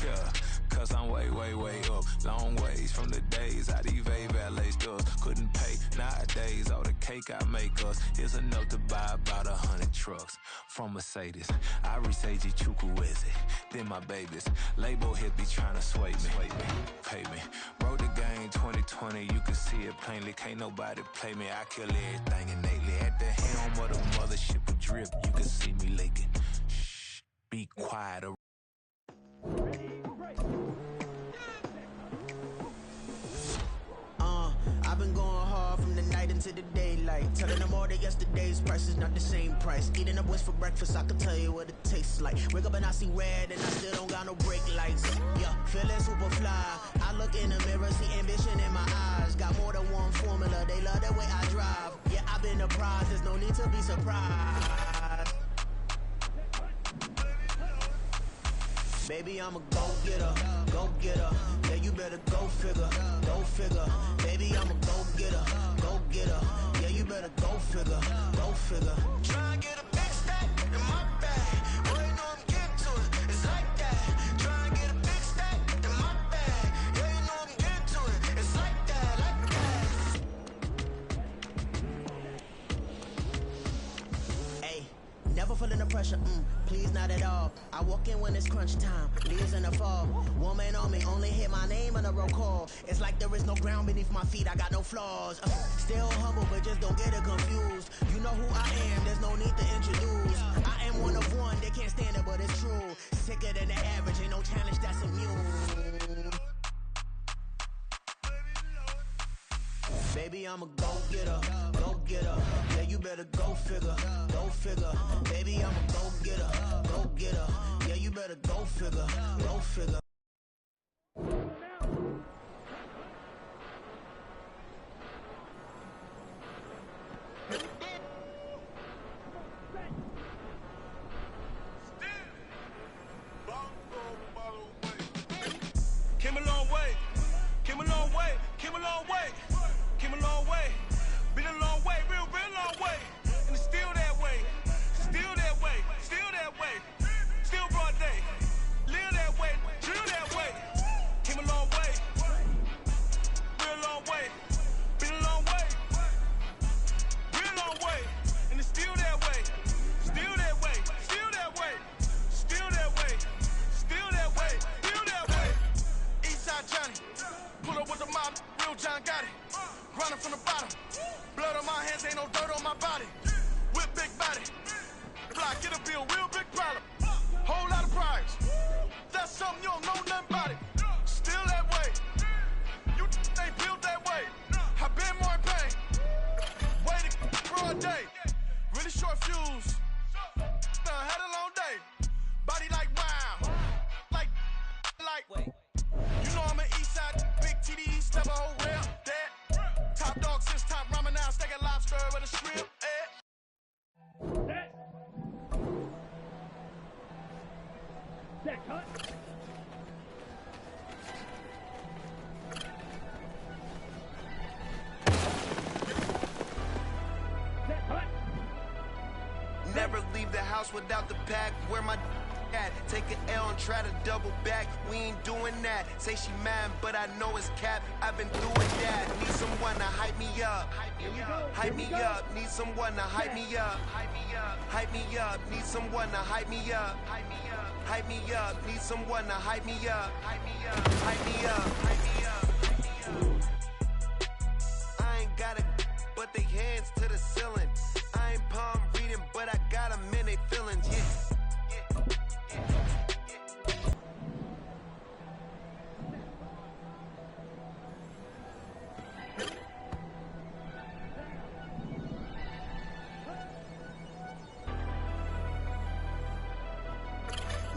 [SPEAKER 11] Yeah, cause I'm way, way, way up. Long ways from the days I these valet stores couldn't pay. Nowadays, all the cake I make us is enough to buy about 100 trucks from Mercedes. I resage Chukwueze, then my babies. Label hit be trying to sway me, pay me. Wrote the game 2020, you can see it plainly. Can't nobody play me, I kill everything innately. At the helm of the mothership with drip, you can see me leaking. Shh, be quiet.
[SPEAKER 1] I've been going hard from the night into the daylight.
[SPEAKER 12] like. Telling them all that yesterday's price is not the same price. Eating up wings for breakfast, I can tell you what it tastes like. Wake up and I see red and I still don't got no brake lights. Yeah, feeling super fly. I look in the mirror, see ambition in my eyes. Got more than one formula, they love the way I drive. Yeah, I've been the prize, there's no need to be surprised. Baby, I'm a go-getter, go-getter. Yeah, you better go figure, go figure. Baby, I'm a go-getter, go-getter. Yeah, you better go figure, go figure.
[SPEAKER 10] Try and get a big stack in my bag. Boy, you know I'm getting to it. It's like that. Try and get a big stack in my bag. Yeah, you know I'm getting to it. It's like that, like
[SPEAKER 12] that. Hey, never feeling the pressure, please not at all. I walk in when it's crunch time, leaves in the fall. Woman on me, only hit my name on a roll call. It's like there is no ground beneath my feet, I got no flaws. Still humble, but just don't get it confused. You know who I am, there's no need to introduce. I am one of one, they can't stand it, but it's true. Sicker than the average, ain't no challenge that's immune. Baby, I'm a go-getter, go-getter. Yeah, you better go figure, go figure. Baby, I'm a go-getter, go-getter. Yeah, you better go figure, go figure.
[SPEAKER 10] Came a long way, came a long way, came a long way, came a long way, been a long way, real long way, and it's still that way, still that way, still that way, still broad day, live that way, chill that way, came a long way, real long way, been a long way, real long way, and it's still that way, still that way, still that way, still that way, still that way, still that way. Eastside Johnny, pull up with the mob, real John got it. Grinding from the bottom, blood on my hands, ain't no dirt on my body. With big body, block, get a bill, real big problem. Whole lot of prize, that's something you don't know nothing about it. Still that way, you ain't built that way. I been more in pain, waiting broad day. Really short fuse, had a long day. Body like wow, like. You know I'm an Eastside, big TD, step a whole rail, dead. Top dog since top ramen now, steak and lobster with a shrimp,
[SPEAKER 4] Set cut. Set cut.
[SPEAKER 13] Never leave the house without the pack. Where my at? Take an L and try to double back. We ain't doing that. Say she mad, but I know it's cap. I've been through it that. Need someone to hype me up. Hype me up. Need someone to hype me up. Hype me up. Need someone to hype me up. Hype me up. Need someone to hype me up. Hype me up. Hype me up. I ain't got it, but they hands to the ceiling. I ain't palm reading, but I got them in they feelings. Yeah.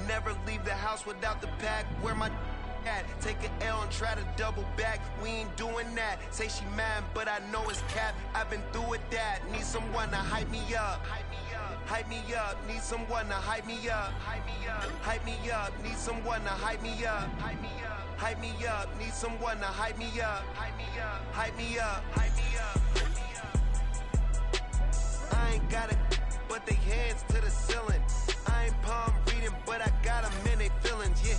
[SPEAKER 13] Never leave the house without the pack. Where my at? Take an L and try to double back. We ain't doing that. Say she mad, but I know it's cap. I've been through it that. Need someone to hype me up. Hype me up. Need someone to hype me up. Hype me up. Need someone to hype me up. Hype me up. Need someone to hype me up. Hype me up. Hype me up. I ain't got it, but they hands to the ceiling. I ain't palm reading, but I got them in they feelings, yeah.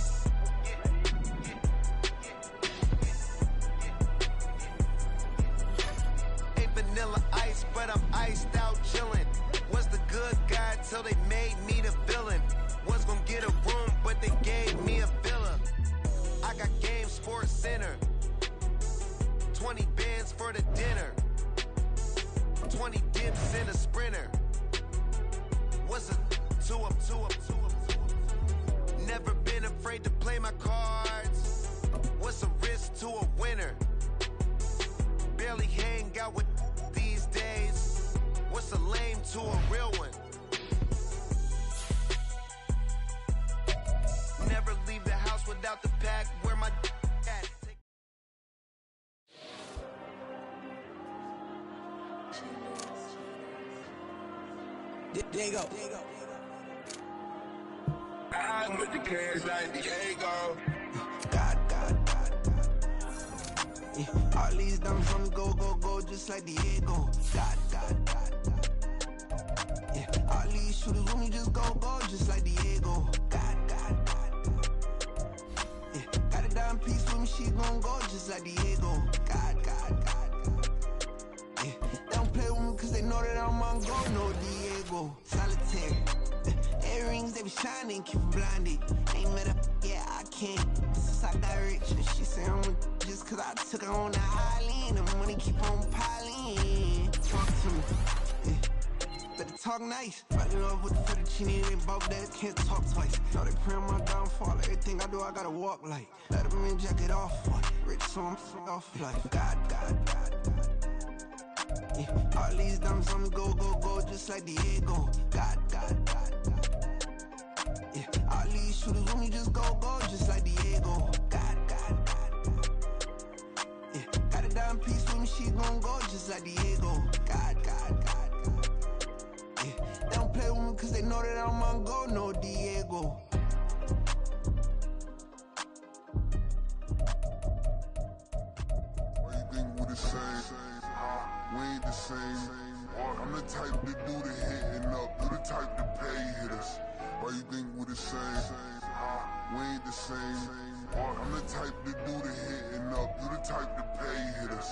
[SPEAKER 13] Ain't vanilla ice, but I'm iced out chillin'. Was the good guy till they made me the villain. Was gonna get a room, but they gave me a villa. I got Game Sports Center. 20 bands for the dinner. 20 dips in a sprinter. What's a 2 up? Never been afraid to play my cards. What's a risk to a winner? Barely hang out with these days. What's a lame to a real one? Never leave the house without the pack. Where my at?
[SPEAKER 7] There you go.
[SPEAKER 9] I'm with the cash like Diego.
[SPEAKER 12] God. Yeah, all these diamonds on me go, just like Diego. God. Yeah, all these shooters on me just go, just like Diego. God. Yeah, got a dime piece with me, she gon' go just like Diego. God. Yeah, they don't play with me cause they know that I'm on go, no Diego. Solitaire. Earrings, they be shining, keep blinded. Ain't met up, yeah, I can't. Since I got rich, and she say I'm just cause I took her on the island. The money keep on piling. Talk to me, yeah. Better talk nice. Riding up with the fettuccine, they both that can't talk twice. Now they praying my downfall. Everything I do, I gotta walk like. Let them in, jacket off. Rich, so I'm off life. God. Yeah, all these diamonds on me go, just like Diego. God. Yeah, all these shooters on me just go, just like Diego. God. Yeah, got a dime piece with me, she gon' go just like Diego. God. Yeah, they don't play with me cause they know that I'm on go, no Diego.
[SPEAKER 9] Why you think we the same? We ain't the same. I'm the type to do the hitting up, you the type to pay hitters. Why you think we the same? We ain't the same. I'm the type to do the hitting up, you the type to pay hitters.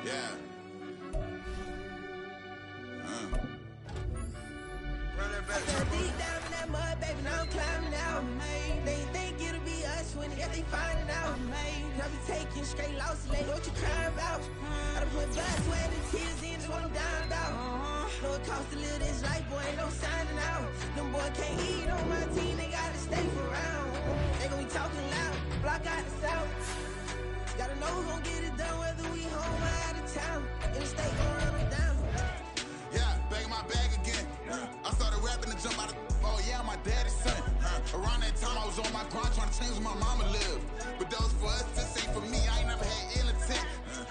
[SPEAKER 14] Yeah.
[SPEAKER 12] Deep down in that mud, baby, now I'm climbing out. They think it'll be us when they finding out. I be taking straight losses, like what you crying about? I done put blood, sweat, and tears in, that's what I'm down about. Know it costs to live this life, boy, ain't no signing out. Them boy can't eat on my team, they gotta stay for round. They gon' be talking loud, block out the south. Gotta know who gon' get it done, whether we home or out of town. In the state, gon' run them down.
[SPEAKER 14] Yeah, back in my bag again. I started rapping to jump out of oh yeah, my daddy's son. Around that time I was on my grind trying to change where my mama lived. But that was for us, this ain't for me. I ain't never had ill intent.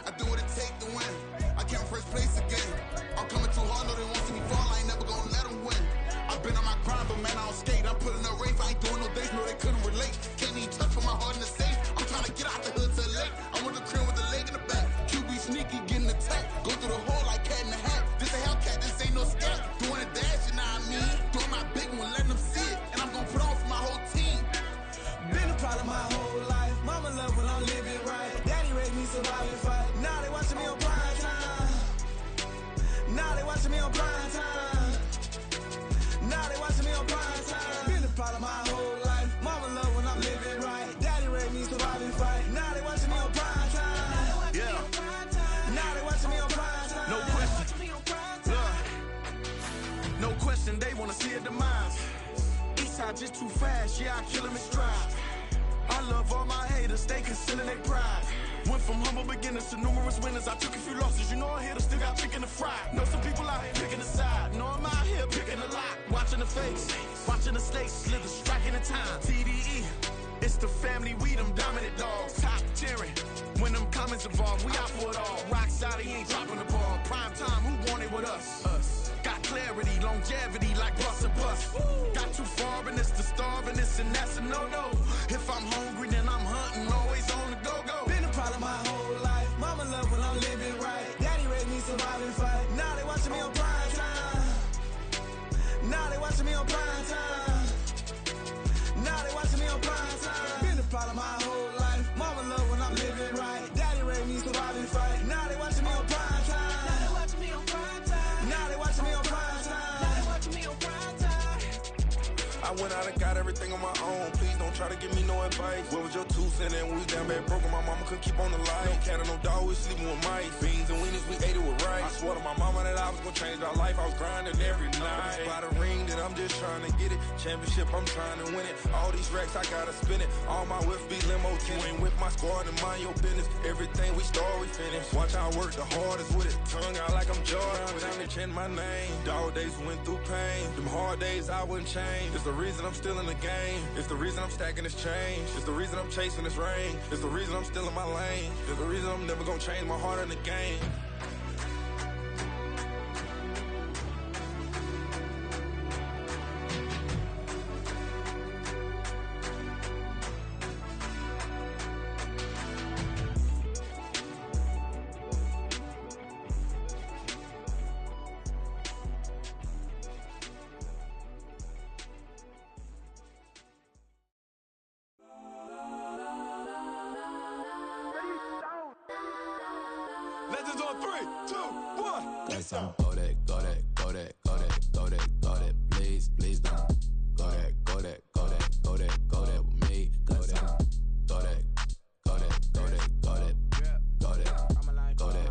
[SPEAKER 14] I do what it take to win. I came first place again. I'm coming too hard, no they won't see me fall. I ain't never gonna let them win. I've been on my grind, but man I don't skate. I'm putting up race, I ain't doing no days, no they couldn't relate. Can't even touch for my heart in the safe. I'm trying to get out the hood to the lake. I'm with the crib with the leg in the back. QB sneaky, getting attacked. Go through the hole like cat in the hat. This a Hellcat, this ain't no scat. Doing a dash, you know what I mean? Doing my big one, letting them see it. And I'm gonna put on for my whole team.
[SPEAKER 7] Been a problem my whole life. Mama love when I'm living right. Daddy raised me survive and fight. Now they watching me on prime time. Now they watching me on prime time. Now they watching me on prime time. Been a problem my whole life. Mama love when I'm living right. Daddy raised me survive and fight. Now they watching me on prime time.
[SPEAKER 14] Yeah.
[SPEAKER 7] Now they watching me on prime time.
[SPEAKER 14] No question. No question, they wanna see a demise. Eastside just too fast, yeah, I kill them in stride. I love all my haters, they consider their pride. Went from humble beginners to numerous winners. I took a few losses, you know a hitter still got chicken to fry. Know some people out here picking a side. Know I'm out here picking a lot. Watching the face, watching the stakes, slither, striking the time. TDE, it's the family, we them dominant dogs. Top tiering, when them comments involved, we out for it all. Rock solid, he ain't dropping the ball. Prime time, who want it with us? Us. Got clarity, longevity like bus and bus. Got too far and it's the starving, this and that's a no-no. If I'm hungry, then I'm hunting, always on the go-go.
[SPEAKER 7] Been a problem my whole life. Mama love when I'm living right. Daddy raised me survive and fight. Now they watching me on prime time. Now they watching me on prime time. Now they watching me on prime time. Been a problem my whole life. Mama love when I'm living right. Daddy raised me survive and fight. Now they watching me on prime time. Now they watching me on prime time. Now they watching me on prime time. Now they watching me on prime time.
[SPEAKER 9] I went out and got everything on my own. Please don't try to give me no advice. What was your 2 cents and we was down bad broke and my mama couldn't keep on the light. No cat or no dog, we sleeping with mice. Beans and wieners, we ate it with rice.
[SPEAKER 14] swore to my mama that I was gonna change my life. I was grinding every night. By the ring that I'm just trying to get it. Championship, I'm trying to win it. All these racks, I gotta spin it. All my whips be limo. You ain't with my squad and mind your business. Everything we start, we finish. Watch I work the hardest with it. Tongue out like I'm Jordan. Time to change my name. Dog days went through pain. Them hard days I wouldn't change. It's the reason I'm still in the game. It's the reason I'm stacking this change. It's the reason I'm chasing this ring. It's the reason I'm still in my lane. It's the reason I'm never gonna change my heart in the game. Legends on 3, 2, 1.
[SPEAKER 11] Yes, I'm go that, go that, go that, go that, go that, go that. Please, please don't go that, go that, go that, go that, go that with me. Go that, go that, go that, go that, go that, go that, go that.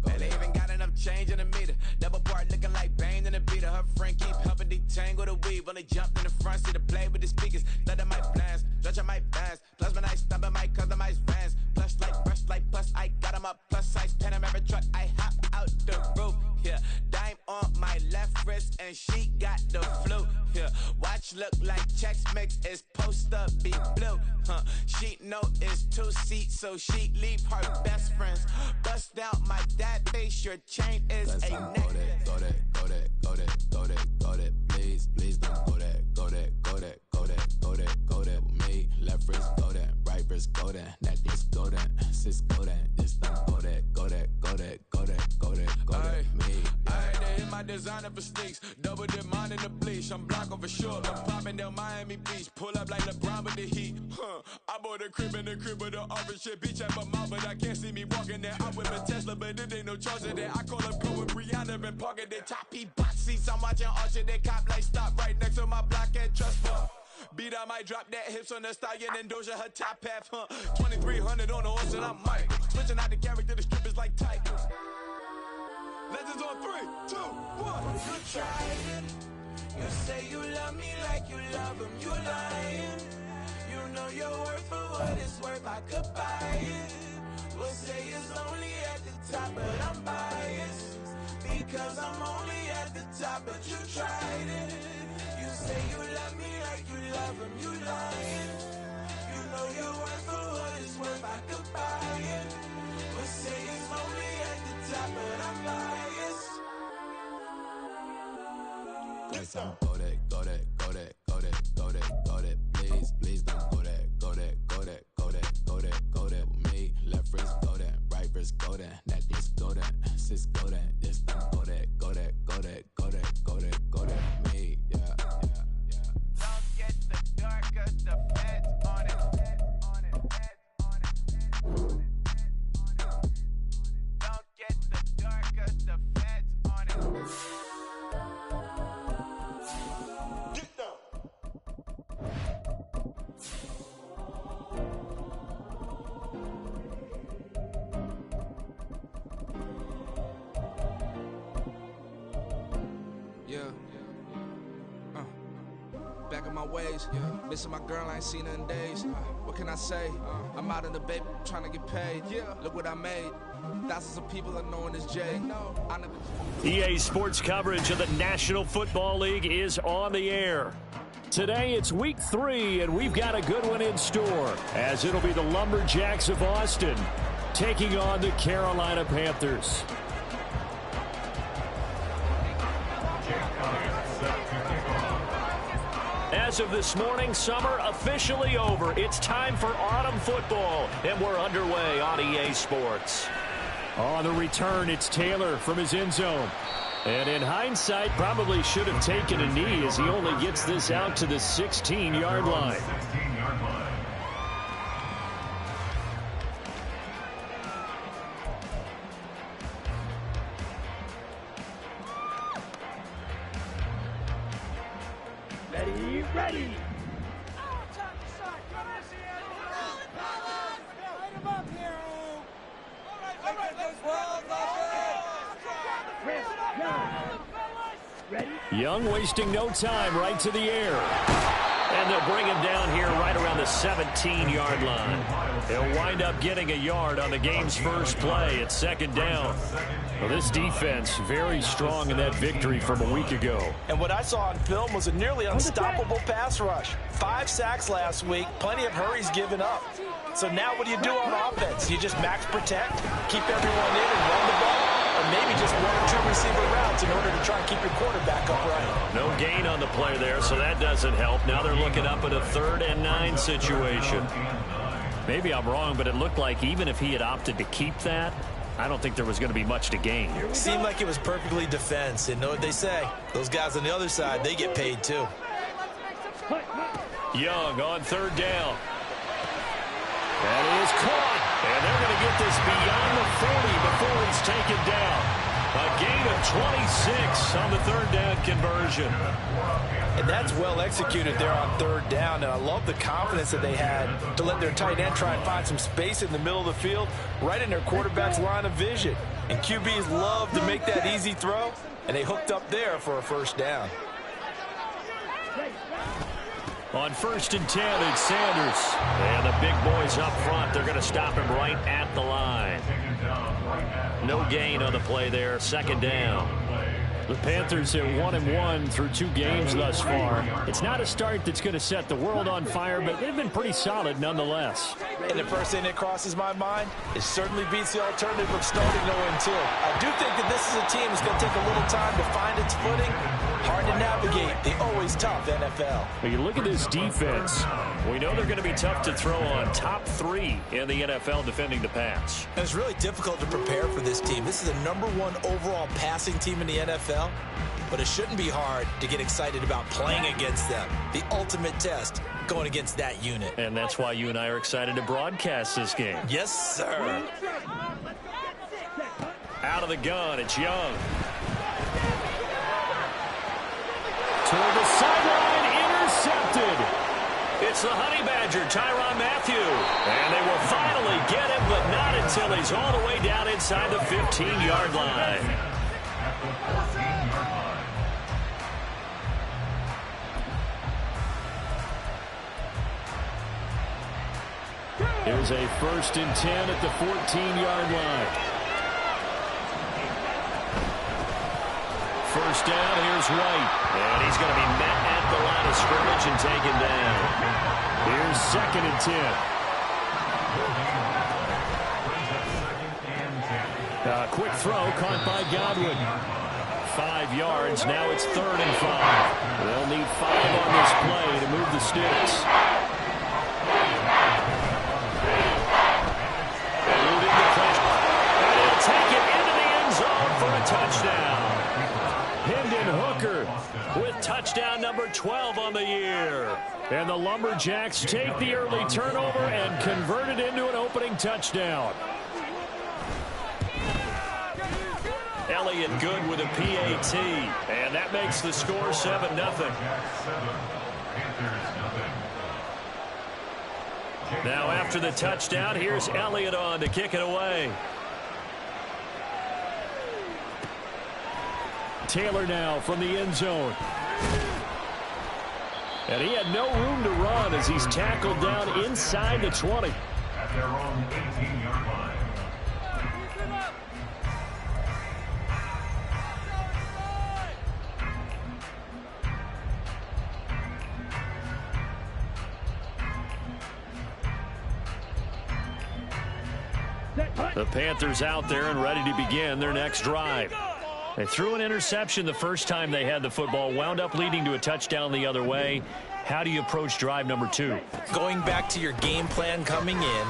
[SPEAKER 15] Man, they even got enough change in the meter. Double part looking like Bane in the beater. Her friend keep helping detangle the weave. When they jumped in the front seat to play with the speakers. Thunder might blast, stretch my bands. Plus when I stumble my customized vans. Plush like brush like plus I got them up. Plus size Panamera truck. I hop out the roof. Yeah, dime on my left wrist and she got the flu. Yeah, watch look like Chex Mix is post up be blue. She know it's 2 seats, so she leave her best friends. Bust out my dad face, your chain is a necklace.
[SPEAKER 11] Go that, go that, go that, go that, go that. Please, please don't go that, go that, go that, go that, go that, go that with me. Left wrist go that, right wrist go that, necklace go that, sis go that, this don't go that, go that, go that, go that, go that, go that with me.
[SPEAKER 14] I had to hit my designer for sneaks, double dip mine in the bleach. I'm blocking for sure. I'm popping down Miami Beach, pull up like LeBron with the heat. I bought a crib in the crib with the office shit. Beach at my mouth, but I can't see me walking there. I'm with a Tesla, but it ain't no charger there. I call up go with Brianna, been parking there. Top box seats, I'm watching Archer. They cop like stop right next to my block and trust me. Beat, I might drop that hips on the stallion and Doja her top half. 2300 on the horse and I'm Mike. Switching out the character, the strip is like tight. Legends on 3, 2, 1.
[SPEAKER 15] You tried it. You say you love me like you love him. You lying. You know your worth for what it's worth. I could buy it. We'll say it's only at the top, but I'm biased because I'm only at the top. But you tried it. You say you love me like you love him. You lying. You know your worth for what it's worth. I could buy it. We'll say it's only at the top, but I'm biased.
[SPEAKER 11] Yes, I'm go that, go that, go that, go that, go that, go that. Please, please don't go that, go that, go that, go that, go that, go that with me. Left wrist go that, right wrist go that, necklace go that, sis go that, this don't go that, go that, go that, go that, go that, go that with me. Yeah, yeah, yeah.
[SPEAKER 15] Don't get the darker, the feds on it. Don't get the darker, the feds on it.
[SPEAKER 14] Get down.
[SPEAKER 8] Yeah. Back in my ways, missing my girl, I ain't seen her in days. What can I say? I'm out in the baby, trying to get paid. Look what I made. Thousands of people are known as Jay.
[SPEAKER 3] EA Sports coverage of the National Football League is on the air. Today it's week 3, and we've got a good one in store, as it'll be the Lumberjacks of Austin taking on the Carolina Panthers. As of this morning, summer officially over. It's time for autumn football, and we're underway on EA Sports. On the return, it's Taylor from his end zone. And in hindsight, probably should have taken a knee as he only gets this out to the 16-yard line.
[SPEAKER 4] Ready.
[SPEAKER 3] Young wasting no time, right to the air. And they'll bring him down here right around the 17-yard line. He'll wind up getting a yard on the game's first play at second down. Well, this defense very strong in that victory from a week ago.
[SPEAKER 5] And what I saw on film was a nearly unstoppable pass rush. 5 sacks last week, plenty of hurries given up. So now what do you do on offense? You just max protect, keep everyone in and run the ball? Or maybe just 1 or 2 receiver routes in order to try and keep your quarterback upright.
[SPEAKER 3] No gain on the play there, so that doesn't help. Now they're looking up at a 3rd and 9 situation. Maybe I'm wrong, but it looked like even if he had opted to keep that, I don't think there was going to be much to gain.
[SPEAKER 5] Seemed like it was perfectly defense. And know what they say? Those guys on the other side, they get paid too.
[SPEAKER 3] Young on 3rd down. That is caught. And they're going to get this beyond the 40 before he's taken down. A gain of 26 on the 3rd down conversion.
[SPEAKER 5] And that's well executed there on 3rd down. And I love the confidence that they had to let their tight end try and find some space in the middle of the field, right in their quarterback's line of vision. And QBs love to make that easy throw, and they hooked up there for a 1st down.
[SPEAKER 3] On 1st and 10, it's Sanders. And the big boys up front, they're going to stop him right at the line. No gain on the play there, 2nd down. The Panthers at 1-1 through 2 games thus far. It's not a start that's going to set the world on fire, but they've been pretty solid nonetheless.
[SPEAKER 5] And the first thing that crosses my mind, it certainly beats the alternative of starting 0-2. I do think that this is a team that's going to take a little time to find its footing. Hard to navigate the always tough NFL.
[SPEAKER 3] When you look at this defense, we know they're going to be tough to throw on. Top 3 in the NFL defending the pass.
[SPEAKER 5] And it's really difficult to prepare for this team. This is the #1 overall passing team in the NFL, but it shouldn't be hard to get excited about playing against them. The ultimate test going against that unit.
[SPEAKER 3] And that's why you and I are excited to broadcast this game.
[SPEAKER 5] Yes, sir.
[SPEAKER 3] Out of the gun, it's Young. Toward the sideline, intercepted. It's the Honey Badger, Tyrann Mathieu. And they will finally get him, but not until he's all the way down inside the 15-yard line. Here's a 1st and 10 at the 14-yard line. 1st down, here's White. And he's going to be met at the line of scrimmage and taken down. Here's 2nd and 10. Quick throw caught by Godwin. 5 yards, now it's 3rd and 5. They'll need 5 on this play to move the sticks. Eluding the pressure. And he'll take it into the end zone for a touchdown. Hendon Hooker with touchdown number 12 on the year. And the Lumberjacks take the early turnover and convert it into an opening touchdown. Elliott good with a PAT. And that makes the score 7-0. Now after the touchdown, here's Elliott on to kick it away. Taylor now from the end zone. And he had no room to run as he's tackled down inside the 20.
[SPEAKER 6] At their own 18-yard line.
[SPEAKER 3] The Panthers out there and ready to begin their next drive. They threw an interception the first time they had the football, wound up leading to a touchdown the other way. How do you approach drive number 2?
[SPEAKER 5] Going back to your game plan coming in,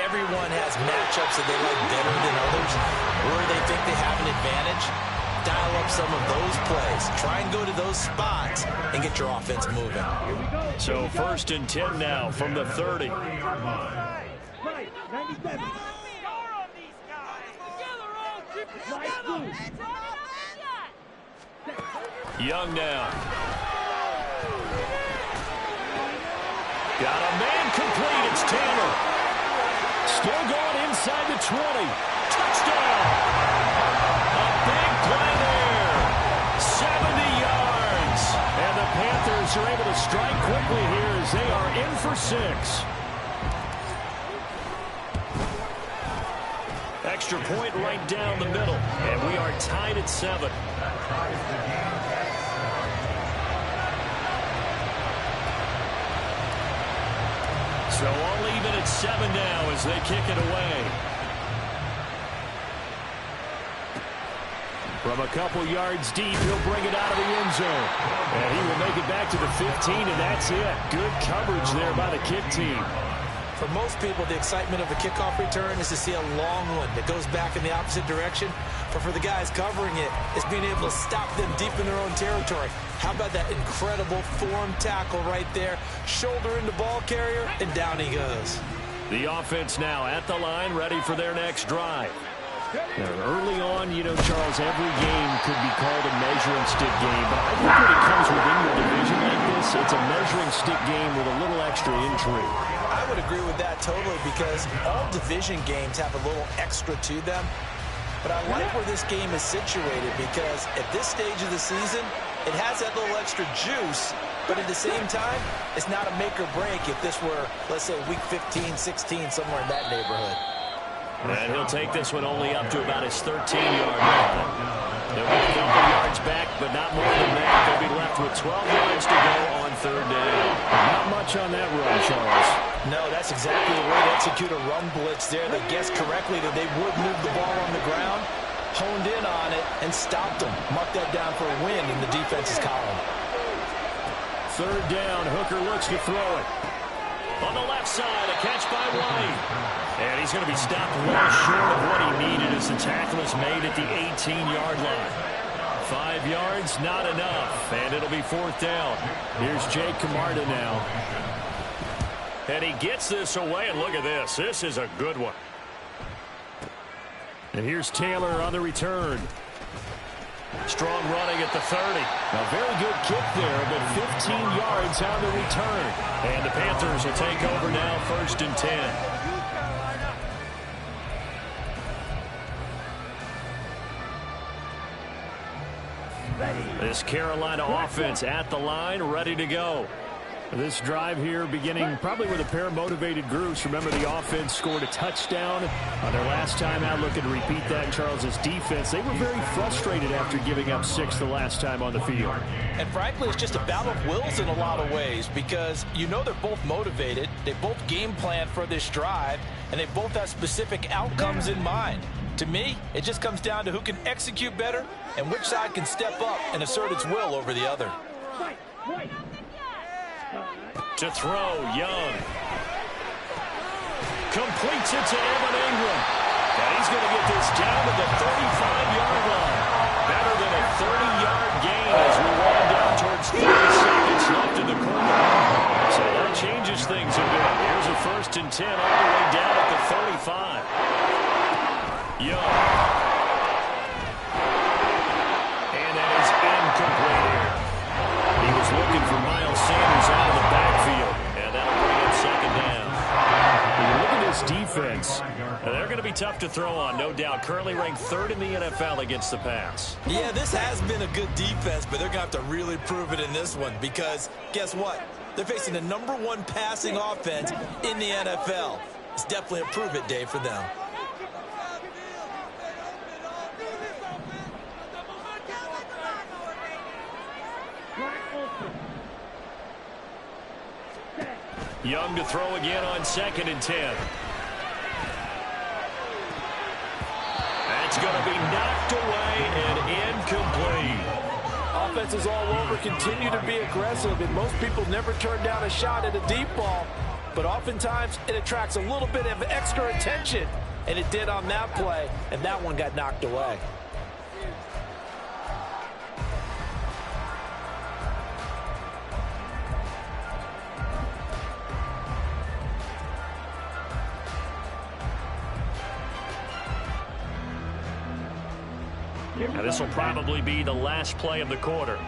[SPEAKER 5] everyone has matchups that they like better than others, where they think they have an advantage. Dial up some of those plays. Try and go to those spots and get your offense moving.
[SPEAKER 3] So 1st and 10 now from the 30. Young now. Got a man complete. It's Taylor. Still going inside the 20. for 6. Extra point right down the middle, and we are tied at 7. So all even at 7 now as they kick it away. From a couple yards deep, he'll bring it out of the end zone. And he will make it back to the 15, and that's it. Good coverage there by the kick team.
[SPEAKER 5] For most people, the excitement of a kickoff return is to see a long one that goes back in the opposite direction. But for the guys covering it, it's being able to stop them deep in their own territory. How about that incredible form tackle right there? Shoulder into ball carrier, and down he goes.
[SPEAKER 3] The offense now at the line, ready for their next drive. Now, early on, Charles, every game could be called a measuring stick game. But I think when it comes within your division like this, it's a measuring stick game with a little extra intrigue.
[SPEAKER 5] I would agree with that totally because all division games have a little extra to them. But I like where this game is situated because at this stage of the season, it has that little extra juice. But at the same time, it's not a make or break if this were, let's say, week 15, 16, somewhere in that neighborhood.
[SPEAKER 3] And he'll take this one only up to about his 13-yard line. They'll get a couple yards back, but not more than that. They'll be left with 12 yards to go on 3rd down. Not much on that run, Charles.
[SPEAKER 5] No, that's exactly the way to execute a run blitz there. They guessed correctly that they would move the ball on the ground, honed in on it, and stopped them. Mark that down for a win in the defense's column.
[SPEAKER 3] 3rd down, Hooker looks to throw it. On the left side, a catch by White. And he's going to be stopped well short of what he needed as the tackle is made at the 18-yard line. 5 yards, not enough, and it'll be 4th down. Here's Jake Camarda now. And he gets this away, and look at this. This is a good one. And here's Taylor on the return. Strong running at the 30. A very good kick there, but 15 yards on the return. And the Panthers will take over now, 1st and 10. This Carolina offense at the line, ready to go. This drive here beginning probably with a pair of motivated groups. Remember, the offense scored a touchdown on their last time out. Looking to repeat that. Charles's defense, they were very frustrated after giving up 6 the last time on the field.
[SPEAKER 5] And frankly, it's just a battle of wills in a lot of ways because they're both motivated. They both game plan for this drive, and they both have specific outcomes in mind. To me, it just comes down to who can execute better and which side can step up and assert its will over the other.
[SPEAKER 3] To throw, Young. Completes it to Evan Ingram. And he's going to get this down to the 35-yard line. Better than a 30-yard gain as we wind down towards 30 seconds left in the quarter. So that changes things a bit. Here's a 1st and 10 all the way down at the 35. Young. And that is incomplete here. He was looking for Miles Sanders out of the backfield, and that'll bring up 2nd down. When you look at this defense, they're going to be tough to throw on, no doubt. Currently ranked 3rd in the NFL against the pass.
[SPEAKER 5] Yeah, this has been a good defense, but they're going to have to really prove it in this one because guess what? They're facing the #1 passing offense in the NFL. It's definitely a prove-it day for them.
[SPEAKER 3] Young to throw again on 2nd and 10. That's going to be knocked away and incomplete.
[SPEAKER 5] Offenses all over continue to be aggressive, and most people never turn down a shot at a deep ball. But oftentimes, it attracts a little bit of extra attention, and it did on that play, and that one got knocked away.
[SPEAKER 3] Now this will probably be the last play of the quarter.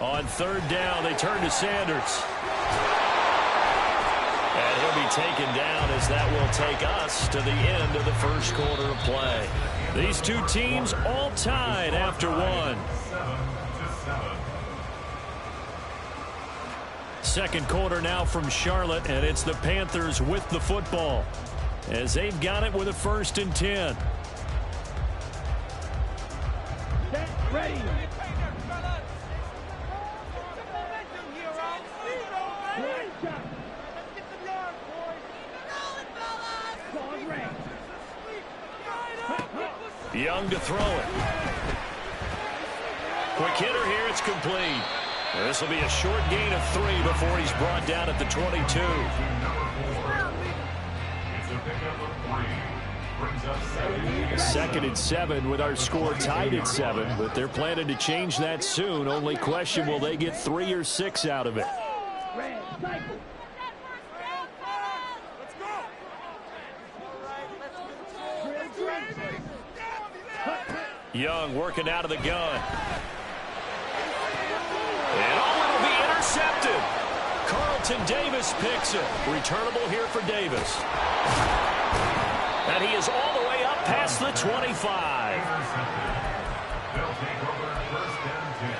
[SPEAKER 3] On 3rd down, they turn to Sanders. And he'll be taken down as that will take us to the end of the 1st quarter of play. These two teams all tied after 1. second quarter now from Charlotte, and it's the Panthers with the football as they've got it with a 1st and 10.
[SPEAKER 4] Set, ready.
[SPEAKER 3] Young to throw it. Quick hitter here. It's complete. This will be a short gain of 3 before he's brought down at the 22.
[SPEAKER 6] It's a pickup of 3.
[SPEAKER 3] 2nd and 7 with our score tied at 7, but they're planning to change that soon. Only question, will they get 3 or 6 out of it?
[SPEAKER 4] Red, cycle.
[SPEAKER 3] Young working out of the gun. And it'll be intercepted. Carlton Davis picks it. Returnable here for Davis. And he is all the way up past the 25.
[SPEAKER 6] They'll take over 1st and 10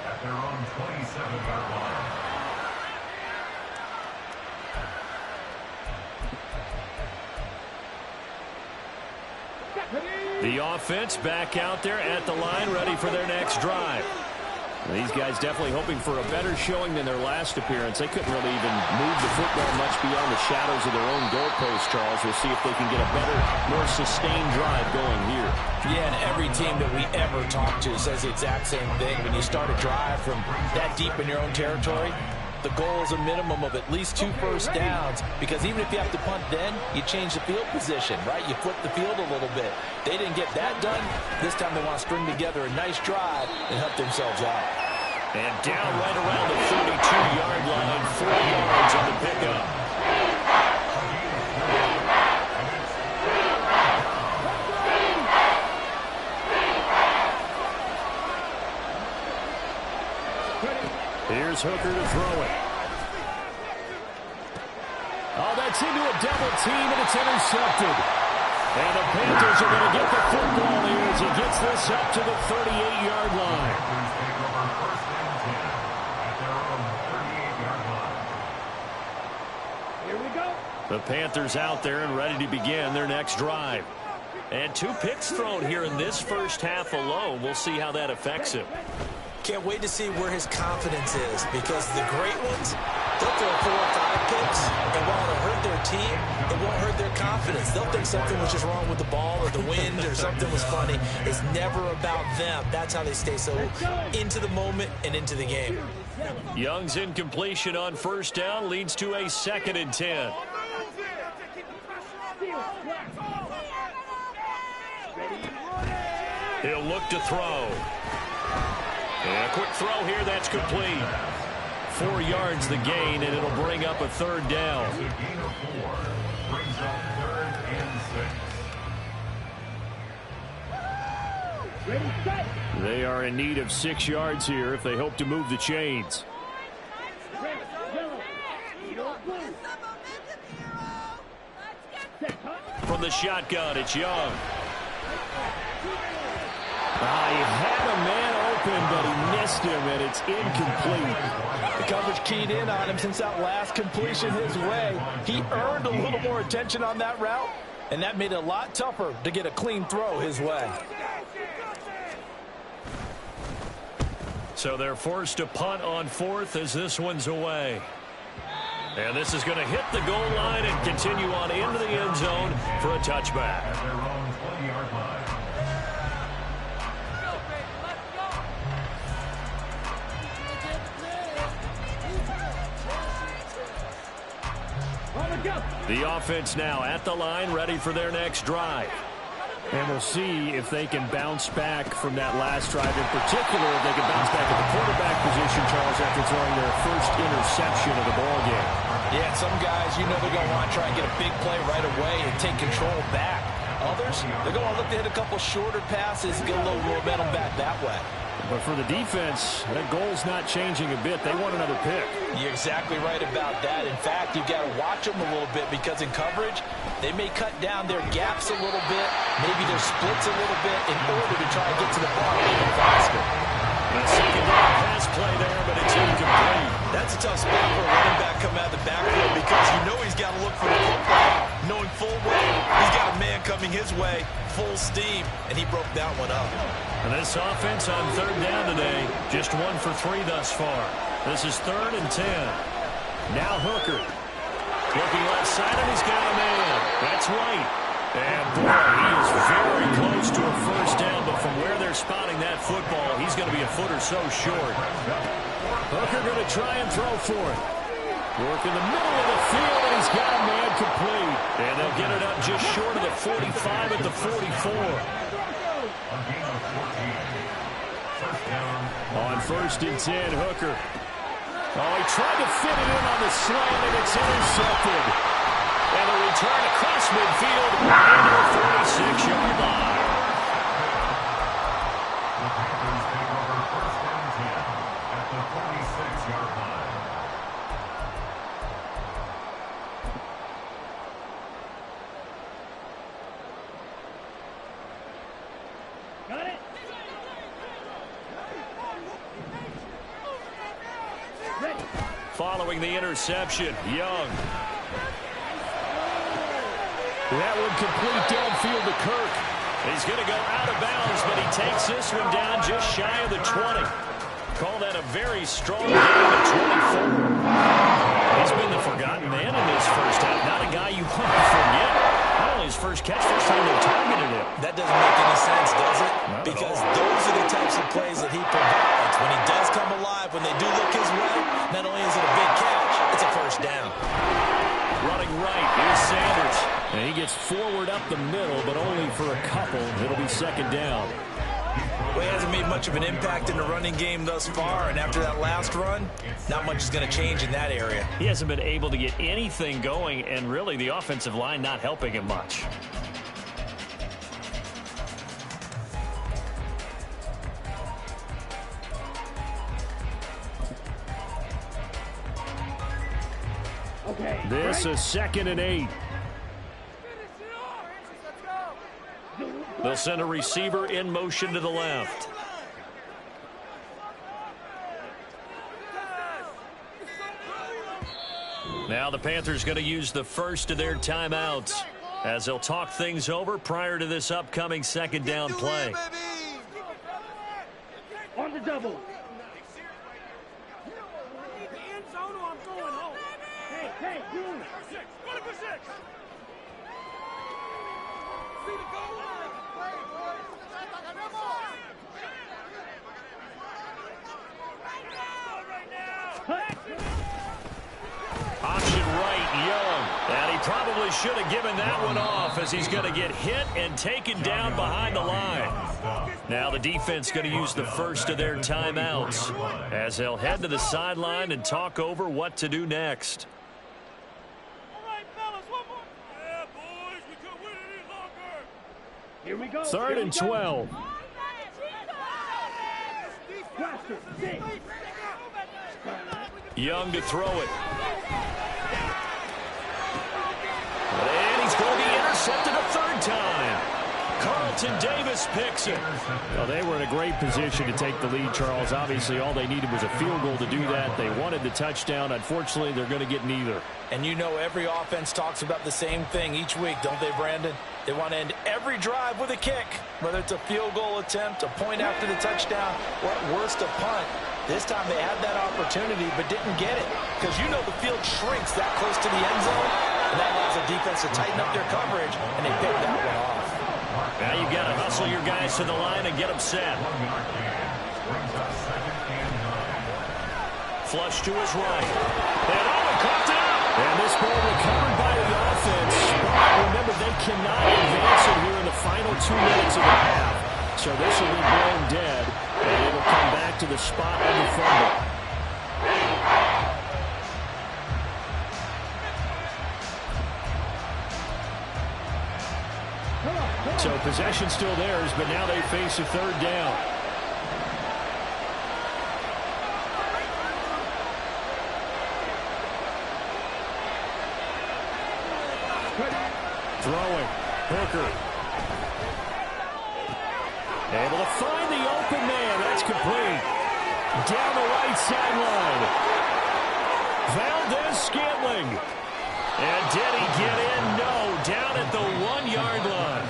[SPEAKER 6] at their own 27-yard line.
[SPEAKER 3] The offense back out there at the line, ready for their next drive. These guys definitely hoping for a better showing than their last appearance. They couldn't really even move the football much beyond the shadows of their own goalpost, Charles. We'll see if they can get a better, more sustained drive going here.
[SPEAKER 5] Yeah, and every team that we ever talk to says the exact same thing. When you start a drive from that deep in your own territory, the goal is a minimum of at least 2 first downs, because even if you have to punt then, you change the field position, right? You flip the field a little bit. They didn't get that done. This time they want to string together a nice drive and help themselves out.
[SPEAKER 3] And down right around the 32-yard line, 4 yards on the pickup. Here's Hooker to throw it. Oh, that's into a double team, and it's intercepted. And the Panthers are going to get the football here as he gets this up to the 38-yard line.
[SPEAKER 4] Here we go.
[SPEAKER 3] The Panthers out there and ready to begin their next drive. And 2 picks thrown here in this first half alone. We'll see how that affects him.
[SPEAKER 5] Can't wait to see where his confidence is, because the great ones, they'll throw 4 or 5 picks, and while it'll hurt their team, it won't hurt their confidence. They'll think something was just wrong with the ball or the wind or something was funny. It's never about them. That's how they stay so into the moment and into the game.
[SPEAKER 3] Young's incompletion on 1st down leads to a 2nd and 10. He'll look to throw. And a quick throw here, that's complete. 4 yards the gain, and it'll bring up a 3rd down.
[SPEAKER 6] A gain of 4 brings up 3rd and 6.
[SPEAKER 3] They are in need of 6 yards here if they hope to move the chains. From the shotgun, it's Young. He had a man open, but he missed him, and it's incomplete.
[SPEAKER 5] The coverage keyed in on him since that last completion his way. He earned a little more attention on that route, and that made it a lot tougher to get a clean throw his way.
[SPEAKER 3] So they're forced to punt on 4th as this one's away. And this is going to hit the goal line and continue on into the end zone for a touchback.
[SPEAKER 6] At their own 20-yard line.
[SPEAKER 3] The offense now at the line, ready for their next drive. And we'll see if they can bounce back from that last drive. In particular, if they can bounce back at the quarterback position, Charles, after throwing their first interception of the ballgame.
[SPEAKER 5] Yeah, some guys, you know they're going to want to try and get a big play right away and take control back. Others, they're going to look to hit a couple shorter passes and get a little momentum back that way.
[SPEAKER 3] But for the defense, that goal's not changing a bit. They want another pick.
[SPEAKER 5] You're exactly right about that. In fact, you've got to watch them a little bit, because in coverage, they may cut down their gaps a little bit, maybe their splits a little bit, in order to try and get to the ball even faster.
[SPEAKER 3] A second down pass play there, but it's incomplete.
[SPEAKER 5] That's a tough spot for a running back coming out of the backfield because you know he's got to look for the football, knowing full well he's got a man coming his way, full steam, and he broke that one up.
[SPEAKER 3] And this offense on third down today, just 1 for 3 thus far. This is 3rd and 10. Now Hooker. Looking left side, and he's got a man. That's White. And boy, he is very close to a first down, but from where they're spotting that football, he's going to be a foot or so short. Hooker going to try and throw for it. Work in the middle of the field, and he's got a man complete. And they'll get it up just short of the 45 at the 44. On 1st and 10, Hooker. Oh, he tried to fit it in on the slant, and it's intercepted. And a return across midfield into the 46-yard line.
[SPEAKER 6] The Panthers take over 1st and 10 at the 46-yard line.
[SPEAKER 4] Got it.
[SPEAKER 3] Following the interception, Young. That one complete downfield to Kirk. He's going to go out of bounds, but he takes this one down just shy of the 20. Call that a very strong game at 24. He's been the forgotten man in this first half. Not a guy you want to forget. Not only his first catch, first time they targeted him.
[SPEAKER 5] That doesn't make any sense, does it? Because those are the types of plays that he provides. When he does come alive, when they do look his way, not only is it a big catch, it's a first down.
[SPEAKER 3] Running right, here's Sanders. And he gets forward up the middle, but only for a couple. It'll be 2nd down.
[SPEAKER 5] Well, he hasn't made much of an impact in the running game thus far, and after that last run, not much is going to change in that area.
[SPEAKER 3] He hasn't been able to get anything going, and really the offensive line not helping him much.
[SPEAKER 4] Okay.
[SPEAKER 3] This is 2nd and 8. They'll send a receiver in motion to the left. Now the Panthers going to use the first of their timeouts as they'll talk things over prior to this upcoming 2nd down play.
[SPEAKER 4] On the double. Hey, you.
[SPEAKER 3] Option right, Young. And he probably should have given that one off as he's going to get hit and taken down behind the line. Now the defense going to use the first of their timeouts as they'll head to the sideline and talk over what to do next.
[SPEAKER 4] Here we go.
[SPEAKER 3] 3rd and 12. Young to throw it. And he's going to be intercepted a 3rd time. Carlton Davis picks it. Well, they were in a great position to take the lead, Charles. Obviously, all they needed was a field goal to do that. They wanted the touchdown. Unfortunately, they're going to get neither.
[SPEAKER 5] And you know every offense talks about the same thing each week, don't they, Brandon? They want to end every drive with a kick, whether it's a field goal attempt, a point after the touchdown, or at worst a punt. This time they had that opportunity but didn't get it because you know the field shrinks that close to the end zone, and that allows the defense to tighten up their coverage, and they picked that one off.
[SPEAKER 3] Now you've got to hustle your guys to the line and get them set. Flush to his right. And caught it out. And this ball recovered by the offense. But remember, they cannot advance it here in the final 2 minutes of the half. So this will be blown dead, and it'll come back to the spot on the fumble. So possession still theirs, but now they face a 3rd down. Throwing. Hooker. Able to find the open man. That's complete. Down the right sideline. Valdez-Scantling. And did he get in? No, down at the 1-yard line.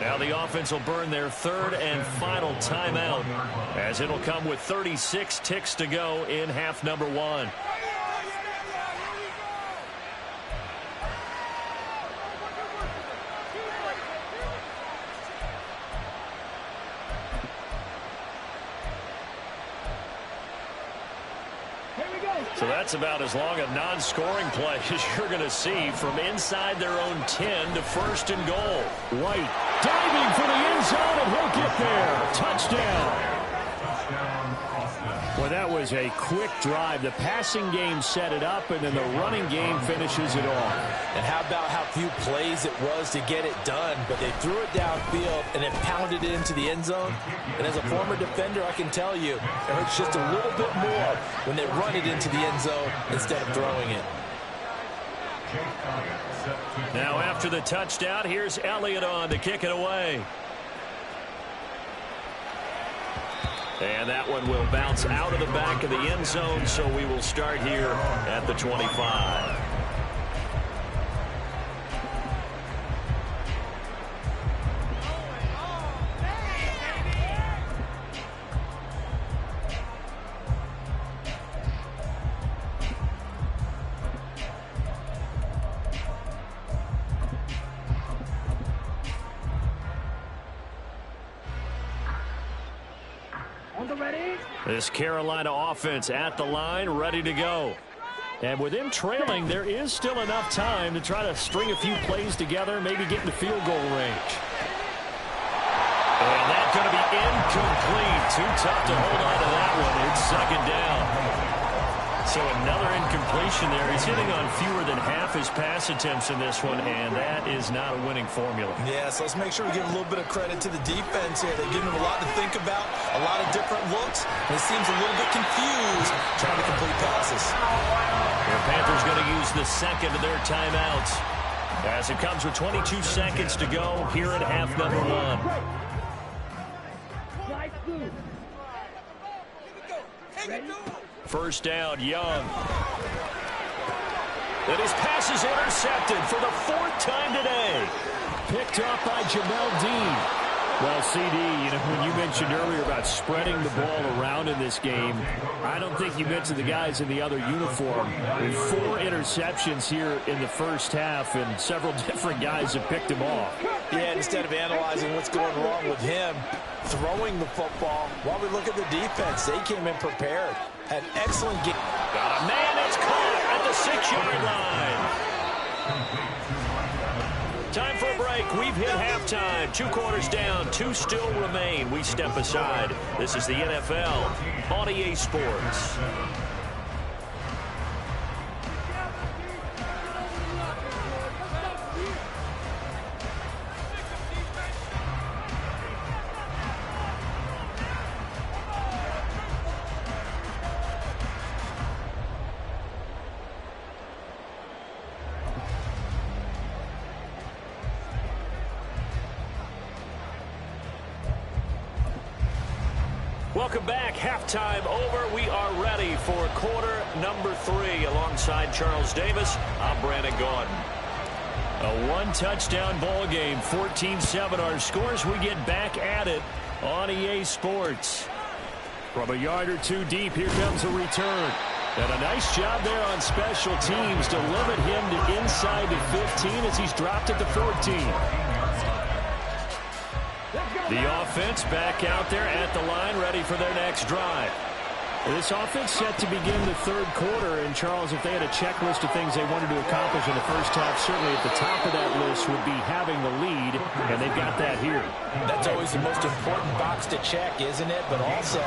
[SPEAKER 3] Now the offense will burn their third and final timeout, as it'll come with 36 ticks to go in half number 1. So that's about as long a non-scoring play as you're going to see from inside their own 10 to first and goal. White diving for the end zone, and he'll get there. Touchdown. Well, that was a quick drive. The passing game set it up, and then the running game finishes it off.
[SPEAKER 5] And how about how few plays it was to get it done, but they threw it downfield and then pounded it into the end zone. And as a former defender, I can tell you, it hurts just a little bit more when they run it into the end zone instead of throwing it.
[SPEAKER 3] Now after the touchdown, here's Elliott on to kick it away. And that one will bounce out of the back of the end zone, so we will start here at the 25. This Carolina offense at the line, ready to go. And with them trailing, there is still enough time to try to string a few plays together, maybe get into field goal range. And that's going to be incomplete. Too tough to hold on to that one. It's second down. So another incompletion there. He's hitting on fewer than half his pass attempts in this one, and that is not a winning formula.
[SPEAKER 5] Yeah, so let's make sure we give a little bit of credit to the defense here. They're giving him a lot to think about, a lot of different looks, and he seems a little bit confused trying to complete passes.
[SPEAKER 3] The Panthers going to use the second of their timeouts as it comes with 22 seconds to go here at half number 1. First down, Young. And his pass is intercepted for the 4th time today. Picked up by Jamel Dean. Well, CD, when you mentioned earlier about spreading the ball around in this game, I don't think you mentioned the guys in the other uniform. 4 interceptions here in the first half, and several different guys have picked him off.
[SPEAKER 5] Yeah, instead of analyzing what's going wrong with him, throwing the football, while we look at the defense, they came in prepared. Had excellent game.
[SPEAKER 3] Got a man that's caught at the 6-yard line. Time for a break. We've hit halftime. 2 quarters down. 2 still remain. We step aside. This is the NFL on EA Sports. Welcome back. Halftime over. We are ready for quarter number 3. Alongside Charles Davis, I'm Brandon Gaudin. A 1-touchdown ball game, 14-7 our scores. We get back at it on EA Sports. From a yard or 2 deep, here comes a return. And a nice job there on special teams to limit him to inside the 15 as he's dropped at the 14. The offense back out there at the line, ready for their next drive. This offense set to begin the 3rd quarter, and Charles, if they had a checklist of things they wanted to accomplish in the first half, certainly at the top of that list would be having the lead, and they've got that here.
[SPEAKER 5] That's always the most important box to check, isn't it? But also,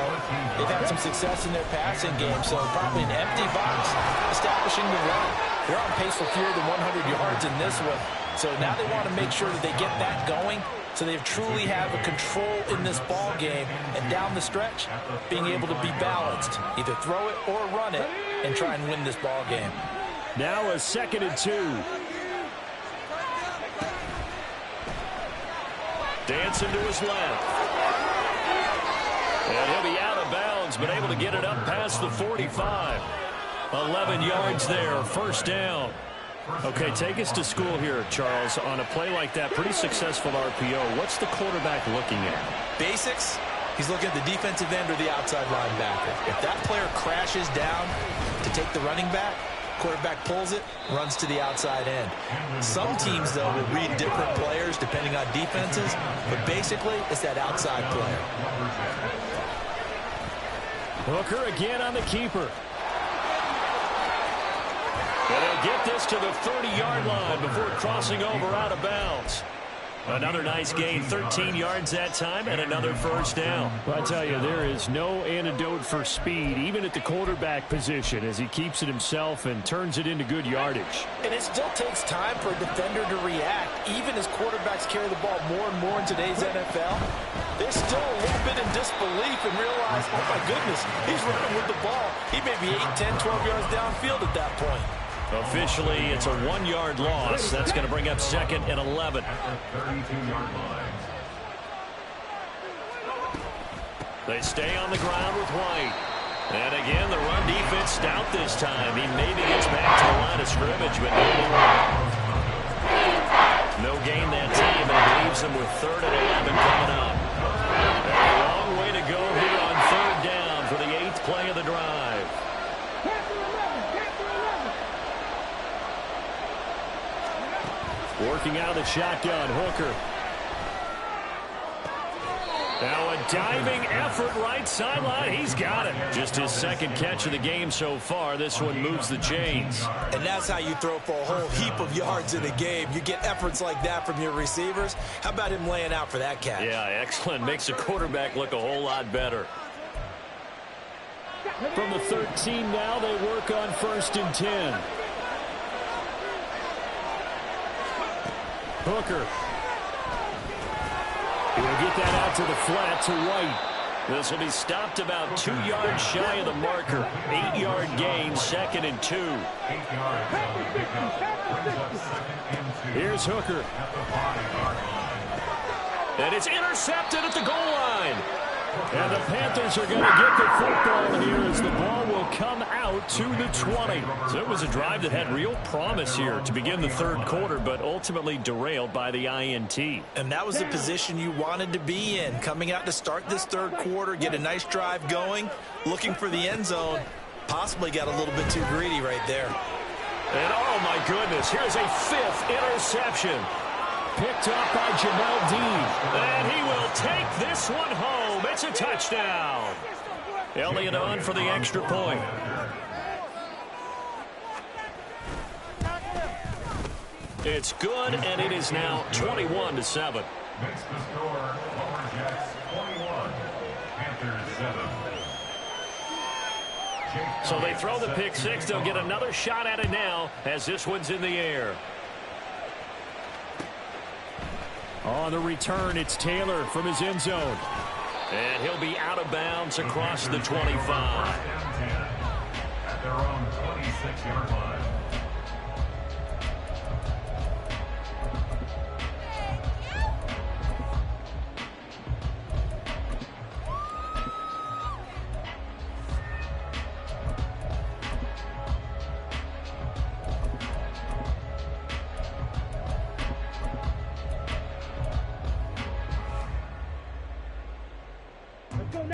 [SPEAKER 5] they've had some success in their passing game, so probably an empty box establishing the run. They're on pace for fewer than 100 yards in this one, so now they want to make sure that they get that going, so they truly have a control in this ball game, and down the stretch, being able to be balanced. Either throw it or run it and try and win this ball game.
[SPEAKER 3] Now a 2nd and 2. Dancing to his left. And he'll be out of bounds, but able to get it up past the 45. 11 yards there, first down. Okay, take us to school here, Charles. On a play like that, pretty successful RPO. What's the quarterback looking at?
[SPEAKER 5] Basics. He's looking at the defensive end or the outside linebacker. If that player crashes down to take the running back, quarterback pulls it, runs to the outside end. Some teams, though, will read different players depending on defenses, but basically it's that outside player.
[SPEAKER 3] Hooker again on the keeper. And they'll get this to the 30-yard line before crossing over out of bounds. Another nice gain, 13 yards that time, and another first down. Well, I tell you, there is no antidote for speed, even at the quarterback position, as he keeps it himself and turns it into good yardage.
[SPEAKER 5] And it still takes time for a defender to react. Even as quarterbacks carry the ball more and more in today's NFL, they're still a little bit in disbelief and realize, oh, my goodness, he's running with the ball. He may be 8, 10, 12 yards downfield at that point.
[SPEAKER 3] Officially, it's a 1-yard loss. That's going to bring up 2nd and 11. They stay on the ground with White. And again, the run defense stout this time. He maybe gets back to the line of scrimmage, but no gain that time, and it leaves them with 3rd and 11 coming up. A long way to go here on 3rd down for the 8th play of the drive. Working out of the shotgun, Hooker. Now a diving effort right sideline. He's got it. Just his 2nd catch of the game so far. This one moves the chains.
[SPEAKER 5] And that's how you throw for a whole heap of yards in a game. You get efforts like that from your receivers. How about him laying out for that catch?
[SPEAKER 3] Yeah, excellent. Makes the quarterback look a whole lot better. From the 13 now, they work on 1st and 10. Hooker. He'll get that out to the flat to White. This will be stopped about 2 yards shy of the marker. 8-yard gain, 2nd and 2. Here's Hooker. And it's intercepted at the goal line. And the Panthers are going to get the football here as the ball will come out to the 20. So it was a drive that had real promise here to begin the 3rd quarter, but ultimately derailed by the INT.
[SPEAKER 5] And that was the position you wanted to be in. Coming out to start this 3rd quarter, get a nice drive going, looking for the end zone. Possibly got a little bit too greedy right there.
[SPEAKER 3] And oh my goodness, here's a 5th interception. Picked up by Jamel Dean. And he will take this one home. It's a touchdown. Elliott on for the extra point. It's good, and it is now 21-7.
[SPEAKER 6] Makes the score, Lower Jets 21, Panthers 7.
[SPEAKER 3] So they throw the pick 6. They'll get another shot at it now as this one's in the air. On the return, it's Taylor from his end zone. And he'll be out of bounds across the 25.
[SPEAKER 6] At their own 26-yard line.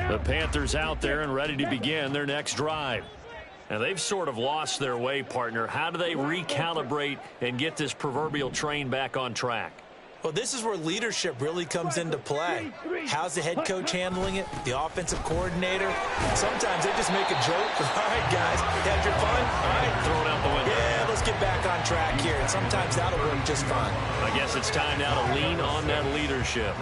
[SPEAKER 3] The Panthers out there and ready to begin their next drive. And they've sort of lost their way, partner. How do they recalibrate and get this proverbial train back on track?
[SPEAKER 5] Well, this is where leadership really comes into play. How's the head coach handling it? The offensive coordinator? Sometimes they just make a joke. All right, guys, had your fun? All right,
[SPEAKER 3] throw it out the window.
[SPEAKER 5] Yeah, let's get back on track here. And sometimes that'll work just fine.
[SPEAKER 3] I guess it's time now to lean on that leadership.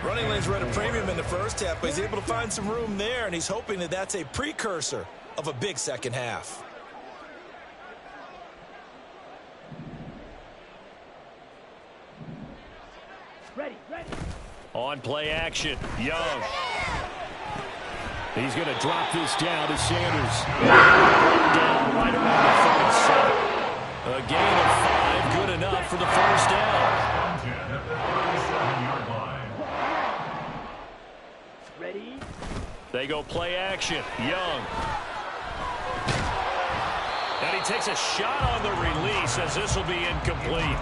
[SPEAKER 5] Running lanes were at a premium in the first half, but he's able to find some room there, and he's hoping that that's a precursor of a big second half.
[SPEAKER 4] Ready.
[SPEAKER 3] On play action, Young. He's going to drop this down to Sanders. Down right around the 37. A gain of 5, good enough for the first down.
[SPEAKER 4] Ready.
[SPEAKER 3] They go play action, Young. he takes a shot on the release as this will be incomplete.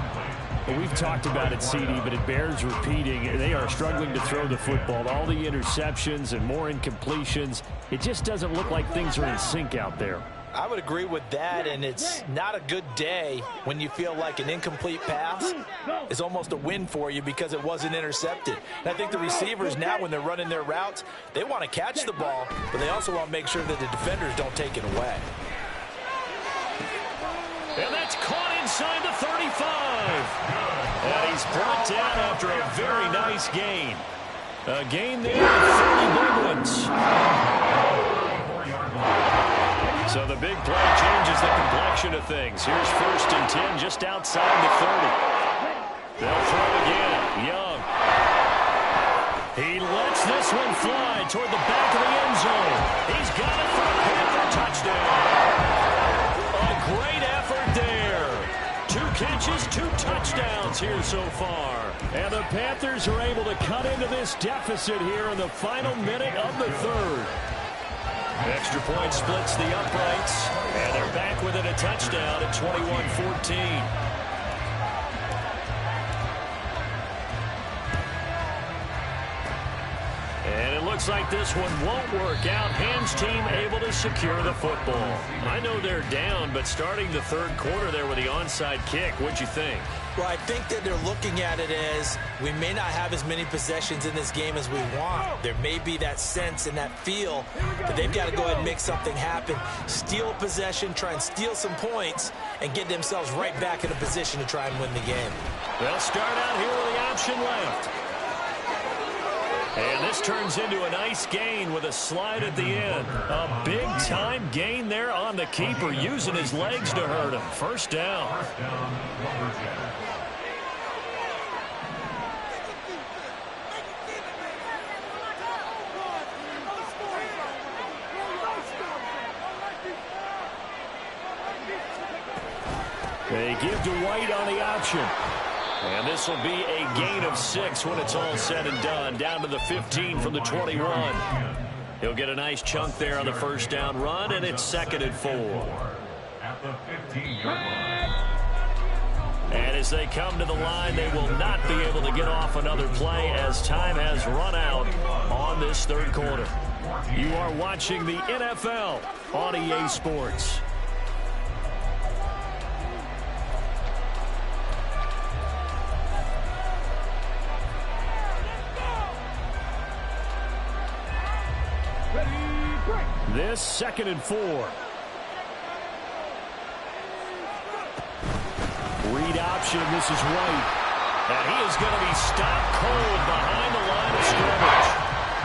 [SPEAKER 3] Well, we've talked about it, CD, but it bears repeating. They are struggling to throw the football. All the interceptions and more incompletions. It just doesn't look like things are in sync out there.
[SPEAKER 5] I would agree with that, and it's not a good day when you feel like an incomplete pass is almost a win for you because it wasn't intercepted. And I think the receivers now, when they're running their routes, they want to catch the ball, but they also want to make sure that the defenders don't take it away.
[SPEAKER 3] And that's caught inside the 35. And he's brought down after a very nice gain. A gain there of 30 big ones. So the big play changes the complexion of things. Here's 1st and 10 just outside the 30. They'll throw again. Young. He lets this one fly toward the back of the end zone. He's got it for a Panther touchdown. A great effort there. 2 catches, 2 touchdowns here so far. And the Panthers are able to cut into this deficit here in the final minute of the 3rd. Extra point splits the uprights, and they're back within a touchdown at 21-14. And it looks like this one won't work out. Hams team able to secure the football. I know they're down, but starting the 3rd quarter there with the onside kick, what'd you think?
[SPEAKER 5] Well, I think that they're looking at it as we may not have as many possessions in this game as we want. There may be that sense and that feel that they've got to go ahead and make something happen. Steal possession, try and steal some points, and get themselves right back in a position to try and win the game.
[SPEAKER 3] They'll start out here with the option left. And this turns into a nice gain with a slide at the end. A big-time gain there on the keeper, using his legs to hurt him. 1st down. They give to White on the option. And this will be a gain of 6 when it's all said and done. Down to the 15 from the 21. He'll get a nice chunk there on the 1st down run, and it's 2nd and 4.
[SPEAKER 6] At the 15-yard line.
[SPEAKER 3] And as they come to the line, they will not be able to get off another play as time has run out on this 3rd quarter. You are watching the NFL on EA Sports. This 2nd and 4. Read option. This is White. And he is going to be stopped cold behind the line of scrimmage.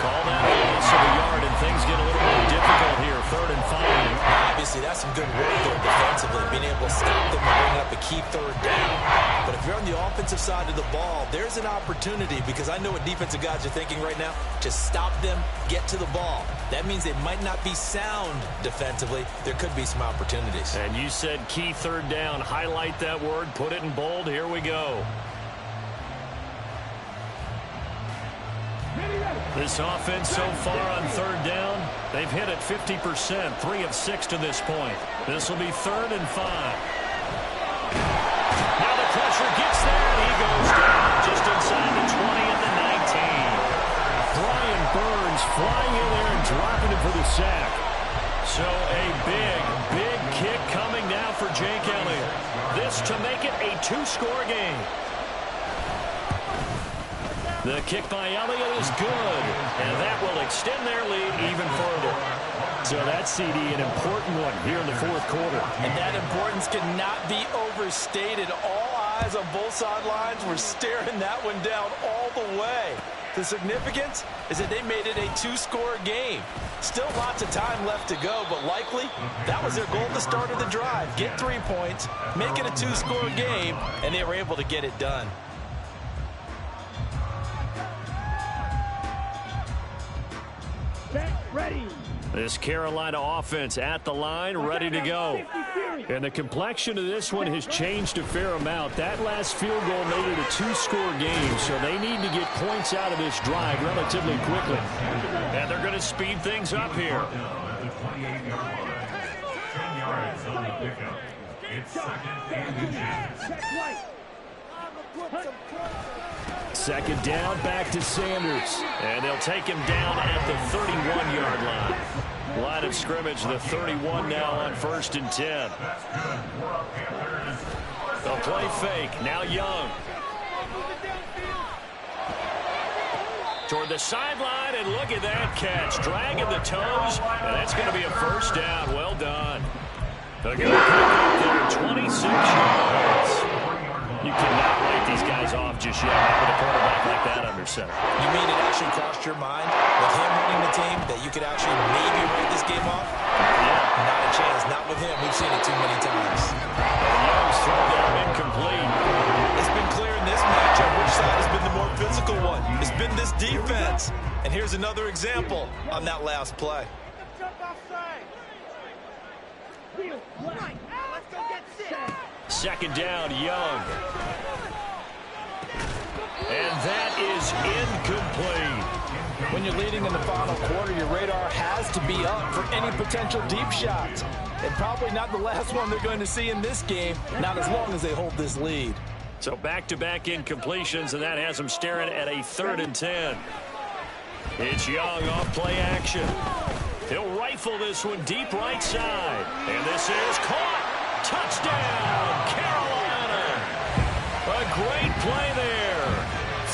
[SPEAKER 3] Call that a loss of a yard, and things get a little more difficult here. 3rd and 5.
[SPEAKER 5] Obviously, that's some good work there defensively, being able to stop them and bring up a key 3rd down. But if you're on the offensive side of the ball, there's an opportunity, because I know what defensive guys are thinking right now. Just stop them, get to the ball. That means they might not be sound defensively. There could be some opportunities.
[SPEAKER 3] And you said key 3rd down. Highlight that word. Put it in bold. Here we go. This offense so far on 3rd down, they've hit it 50%, 3 of 6 to this point. This will be 3rd and 5. Now the pressure gets there, and he goes down just inside the 20 at the 19. Brian Burns flying in there and dropping it for the sack. So a big kick coming now for Jake Elliott. This to make it a 2-score game. The kick by Elliott is good, and that will extend their lead even further. So that's, CD, an important one here in the 4th quarter.
[SPEAKER 5] And that importance cannot be overstated. All eyes on both sidelines were staring that one down all the way. The significance is that they made it a 2-score game. Still lots of time left to go, but likely that was their goal at the start of the drive. Get 3 points, make it a 2-score game, and they were able to get it done.
[SPEAKER 4] Ready.
[SPEAKER 3] This Carolina offense at the line, ready to go. And the complexion of this one has changed a fair amount. That last field goal made it a 2-score game, so they need to get points out of this drive relatively quickly. And they're going to speed things up here.
[SPEAKER 6] 28-yard line. 10 yards. on the pickup. It's 2nd and inches.
[SPEAKER 3] Second down, back to Sanders. And they'll take him down at the 31-yard line. Line of scrimmage, the 31 now on 1st and 10. They'll play fake. Now Young. Toward the sideline, and look at that catch. Dragging the toes, and that's going to be a first down. Well done. They're going to pick up there 26 yards. You cannot write these guys off just yet, not with a quarterback like that under center.
[SPEAKER 5] You mean it actually crossed your mind with him running the team that you could actually maybe write this game off? Yeah. Not a chance. Not with him. We've seen it too many times.
[SPEAKER 3] Young's throw down incomplete.
[SPEAKER 5] It's been clear in this matchup which side has been the more physical one. It's been this defense. And here's another example on that last play.
[SPEAKER 3] Second down, Young. And that is incomplete.
[SPEAKER 5] When you're leading in the final quarter, your radar has to be up for any potential deep shots. And probably not the last one they're going to see in this game, not as long as they hold this lead.
[SPEAKER 3] So back-to-back incompletions, and that has them staring at a 3rd and 10. It's Young off play action. He'll rifle this one deep right side. And this is caught. Touchdown, Carolina. A great play there.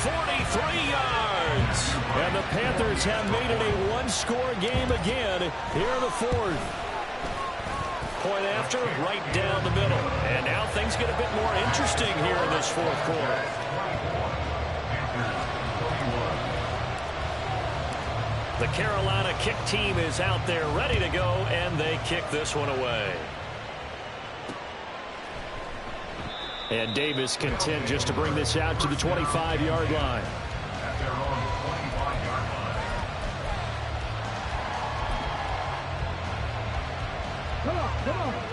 [SPEAKER 3] 43 yards. And the Panthers have made it a one-score game again here in the 4th. Point after, right down the middle. And now things get a bit more interesting here in this 4th quarter. The Carolina kick team is out there ready to go, and they kick this one away. And Davis content just to bring this out to the 25-yard line.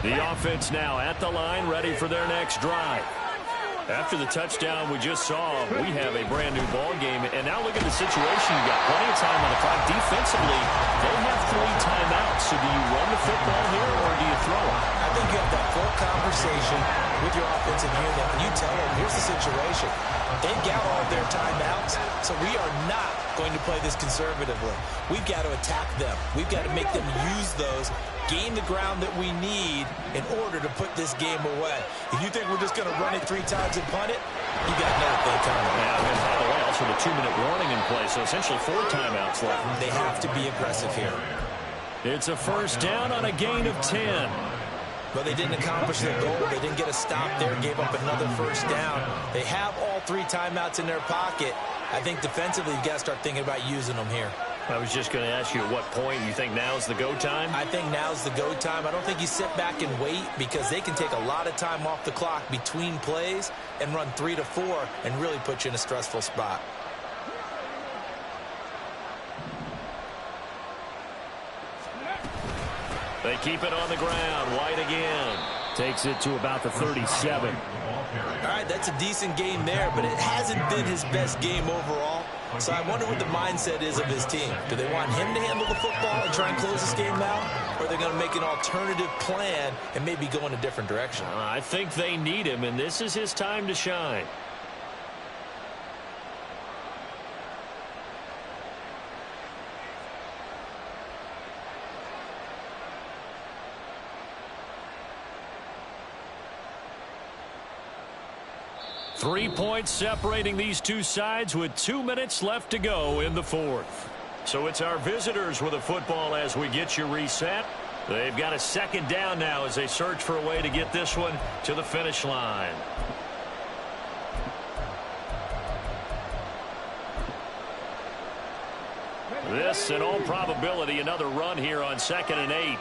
[SPEAKER 3] The offense now at the line, ready for their next drive. After the touchdown we just saw, we have a brand new ball game. And now look at the situation. You got plenty of time on the clock. Defensively, they have 3 timeouts. So do you run the football here or do you throw it?
[SPEAKER 5] I think you have that full conversation with your offensive unit, and you tell them, here's the situation. They've got all of their timeouts, so we are not going to play this conservatively. We've got to attack them. We've got to make them use those, gain the ground that we need in order to put this game away. If you think we're just going to run it 3 times and punt it, you got another thing coming.
[SPEAKER 3] Yeah, and by the way, also the 2-minute warning in play, so essentially 4 timeouts left.
[SPEAKER 5] They have to be aggressive here.
[SPEAKER 3] It's a first down on a gain of 10.
[SPEAKER 5] But they didn't accomplish their goal. They didn't get a stop there, gave up another first down. They have all 3 timeouts in their pocket. I think defensively, you've got to start thinking about using them here.
[SPEAKER 3] I was just going to ask you at what point you think now's the go time?
[SPEAKER 5] I think now's the go time. I don't think you sit back and wait because they can take a lot of time off the clock between plays and run 3 to 4 and really put you in a stressful spot.
[SPEAKER 3] They keep it on the ground. White again. Takes it to about the 37.
[SPEAKER 5] All right, that's a decent game there, but it hasn't been his best game overall. So I wonder what the mindset is of his team. Do they want him to handle the football and try and close this game out? Or are they going to make an alternative plan and maybe go in a different direction?
[SPEAKER 3] I think they need him, and this is his time to shine. Three points separating these two sides with 2 minutes left to go in the 4th. So it's our visitors with a football as we get you reset. They've got a second down now as they search for a way to get this one to the finish line. This, in all probability, another run here on 2nd and 8.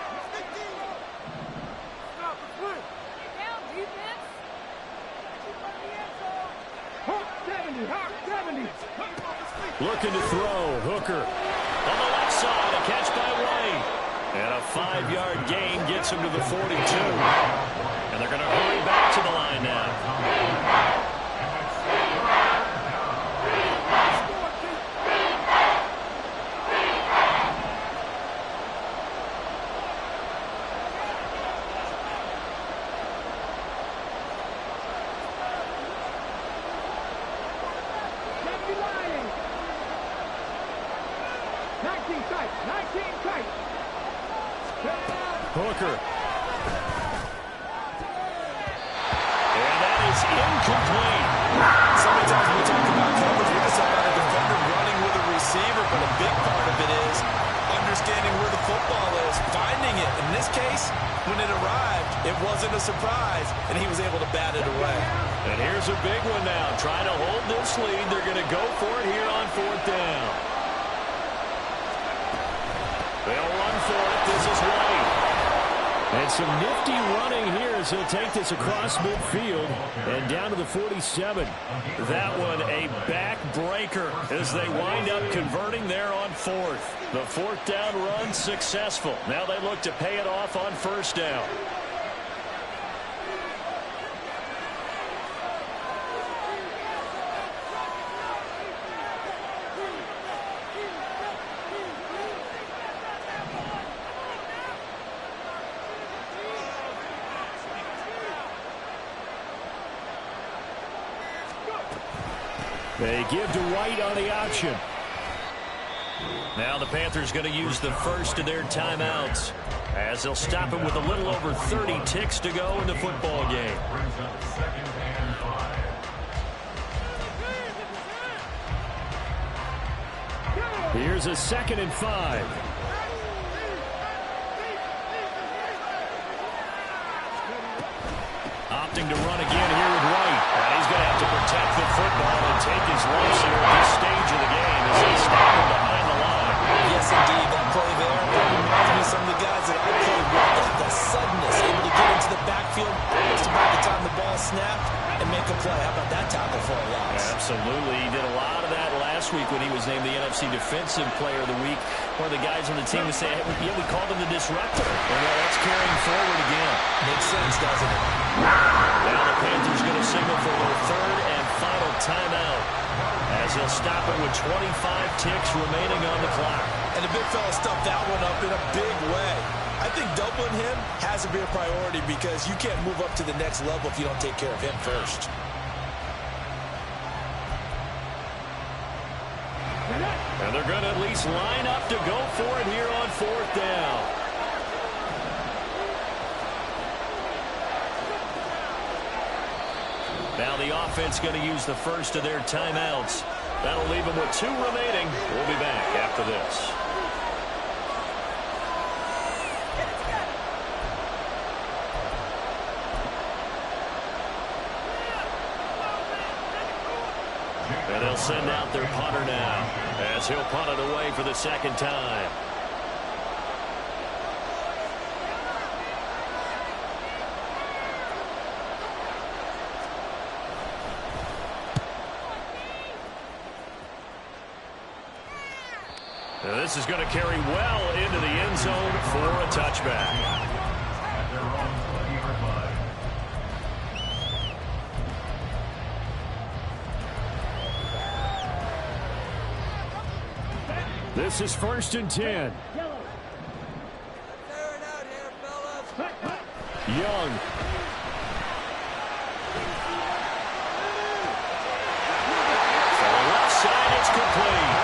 [SPEAKER 3] Looking to throw. Hooker on the left side. A catch by White. And a 5-yard gain gets him to the 42. And they're going to hurry back to the line now.
[SPEAKER 4] 19 tight. 19 tight.
[SPEAKER 3] Hooker. And that is incomplete.
[SPEAKER 5] Sometimes we talk about coverage. We just talk about a defender running with a receiver, but a big part of it is understanding where the football is, finding it. In this case, when it arrived, it wasn't a surprise, and he was able to bat it away.
[SPEAKER 3] And here's a big one now. Trying to hold this lead. They're going to go for it here on 4th down. They'll run for it. This is White. And some nifty running here as he'll take this across midfield and down to the 47. That one a backbreaker as they wind up converting there on 4th. The 4th down run successful. Now they look to pay it off on 1st down. They give to White on the option. Now the Panthers going to use the first of their timeouts as they'll stop it with a little over 30 ticks to go in the football game. Here's a 2nd and 5. Opting to run again here with White. And he's going to have to protect the football and take his lumps here at this stage of the game as they stop him behind the line.
[SPEAKER 5] Yes, indeed. That play there reminds me of some of the guys that I played with. The suddenness, able to get into the backfield just about the time the ball snapped and make a play. How about that tackle for a loss?
[SPEAKER 3] Absolutely. He did a lot of that last week when he was named the NFC Defensive Player of the Week. One of the guys on the team would say, hey, yeah, we called him the disruptor. And well, that's carrying forward again.
[SPEAKER 5] Makes sense, doesn't it?
[SPEAKER 3] Now the Panthers going to signal for their 3rd and final timeout as he'll stop it with 25 ticks remaining on the clock.
[SPEAKER 5] And the big fella stuffed that one up in a big way. I think doubling him has to be a priority because you can't move up to the next level if you don't take care of him first.
[SPEAKER 3] And they're going to at least line up to go for it here on 4th down. Now the offense going to use the first of their timeouts. That'll leave them with 2 remaining. We'll be back after this. And they'll send out their punter now as he'll punt it away for the 2nd time. Now this is going to carry well into the end zone for a touchback. This is 1st and 10. Young. For the left side, it's complete.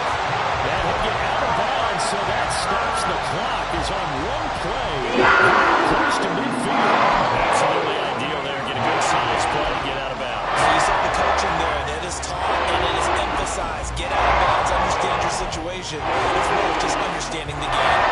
[SPEAKER 3] That will get out of bounds, so that stops the clock. Is on one play. Close to midfield. Absolutely ideal there. Get a good size play, get out of bounds.
[SPEAKER 5] You saw the coaching there. That is taught and it is emphasized. Get out of bounds, understand your situation. It's more just understanding the game.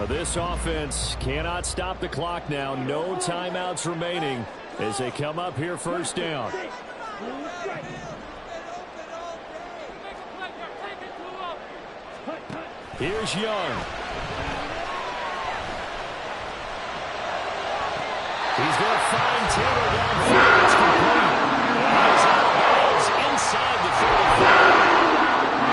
[SPEAKER 3] This offense cannot stop the clock now. No timeouts remaining as they come up here 1st down. Here's Young. He's going to find Taylor downfield. It's complete. And he's out of bounds inside the 35.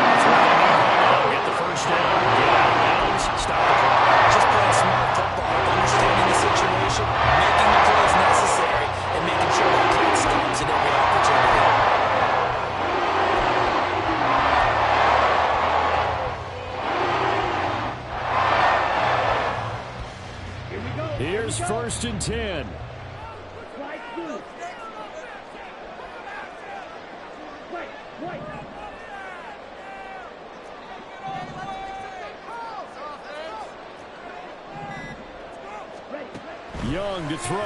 [SPEAKER 3] That's what they need right now. Get the 1st down. Get out of bounds. Stop the clock.
[SPEAKER 5] Just playing smart football, understanding the situation, making the plays necessary, and making sure the clock stops at every opportunity.
[SPEAKER 3] Here's 1st and 10. Young to throw.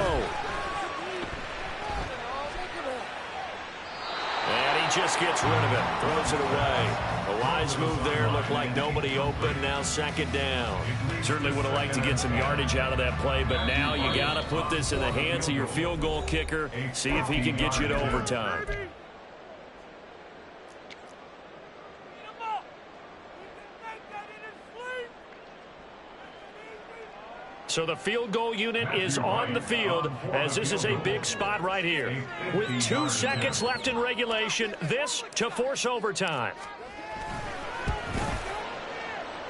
[SPEAKER 3] And he just gets rid of it. Throws it away. A wise move there. Looked like nobody open. Now second down. Certainly would have liked to get some yardage out of that play, but now you got to put this in the hands of your field goal kicker. See if he can get you to overtime. So the field goal unit is on the field as this is a big spot right here. With 2 seconds left in regulation, this to force overtime.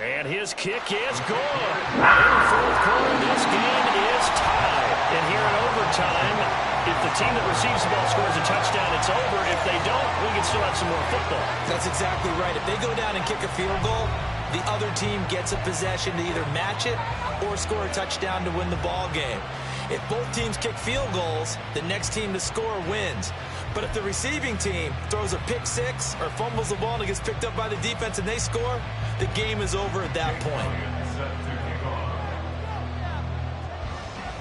[SPEAKER 3] And his kick is good. In the fourth quarter, this game is tied. And here in overtime, if the team that receives the ball scores a touchdown, it's over. If they don't, we can still have some more football.
[SPEAKER 5] That's exactly right. If they go down and kick a field goal, the other team gets a possession to either match it or score a touchdown to win the ball game. If both teams kick field goals, the next team to score wins. But if the receiving team throws a pick six or fumbles the ball and it gets picked up by the defense and they score, the game is over at that point.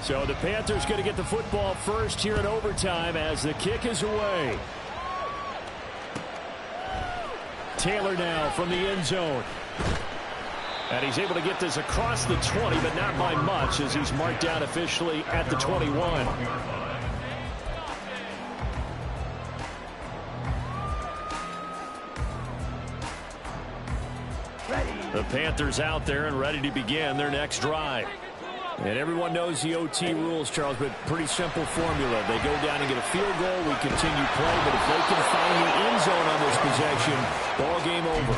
[SPEAKER 3] So the Panthers going to get the football first here in overtime as the kick is away. Taylor now from the end zone. And he's able to get this across the 20, but not by much as he's marked down officially at the 21. The Panthers out there and ready to begin their next drive. And everyone knows the OT rules, Charles, but pretty simple formula. They go down and get a field goal, we continue play, but if they can find the end zone on this possession, ball game over.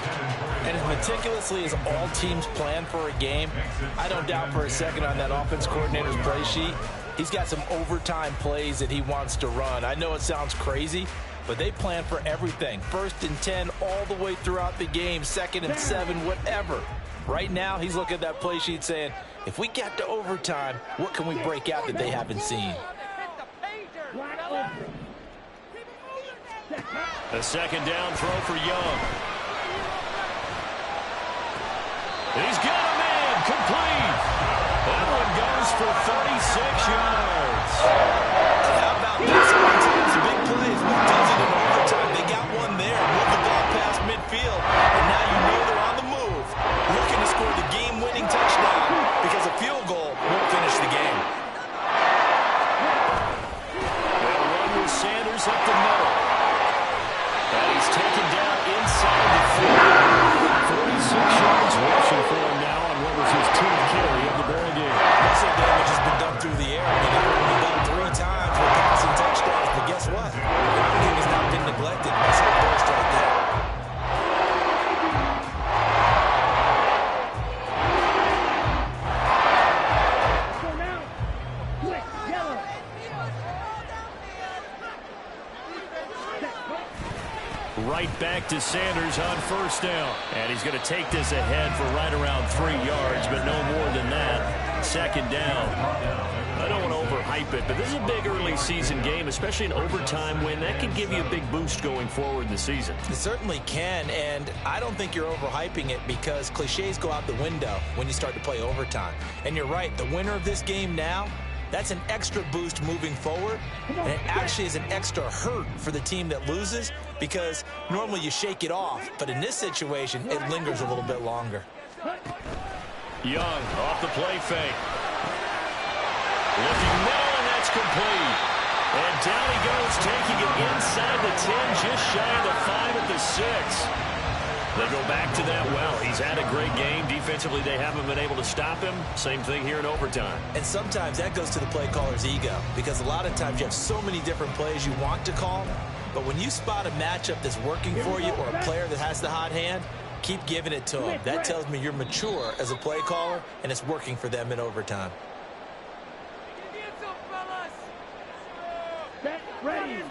[SPEAKER 5] And as meticulously as all teams plan for a game, I don't doubt for a second on that offense coordinator's play sheet, he's got some overtime plays that he wants to run. I know it sounds crazy, but they plan for everything. 1st and 10 all the way throughout the game, 2nd and 7, whatever. Right now, he's looking at that play sheet saying, if we get to overtime, what can we break out that they haven't seen?
[SPEAKER 3] A second down throw for Young. He's got a man complete. That one goes for 36 yards.
[SPEAKER 5] How about this? Sometimes the big plays, what does it in overtime? They got one there, moved the ball past midfield, and now you know they're on the move, looking to score the game-winning touchdown because a field goal won't finish the game.
[SPEAKER 3] They'll run with Sanders up the middle. And he's taken down inside the 40. 46 yards rushing for him now on what was his 10th carry of the ball game.
[SPEAKER 5] Muscle damage has been done through the air. I mean, they've only done 3 times with passing touchdowns, but guess what? The ground game has not been neglected. Muscle burst right there.
[SPEAKER 3] Right back to Sanders on 1st down. And he's going to take this ahead for right around 3 yards, but no more than that. 2nd down. I don't want to overhype it, but this is a big early season game, especially an overtime win. That can give you a big boost going forward in the season.
[SPEAKER 5] It certainly can, and I don't think you're overhyping it because cliches go out the window when you start to play overtime. And you're right, the winner of this game now, that's an extra boost moving forward, and it actually is an extra hurt for the team that loses because normally you shake it off, but in this situation, it lingers a little bit longer.
[SPEAKER 3] Young off the play fake. Looking middle, and that's complete. And down he goes, taking it inside the 10, just shy of the 5 at the 6. They go back to that well. He's had a great game. Defensively, they haven't been able to stop him. Same thing here in overtime.
[SPEAKER 5] And sometimes that goes to the play caller's ego because a lot of times you have so many different plays you want to call, but when you spot a matchup that's working for you or a player that has the hot hand, keep giving it to him. That tells me you're mature as a play caller, and it's working for them in overtime.
[SPEAKER 4] Set, ready,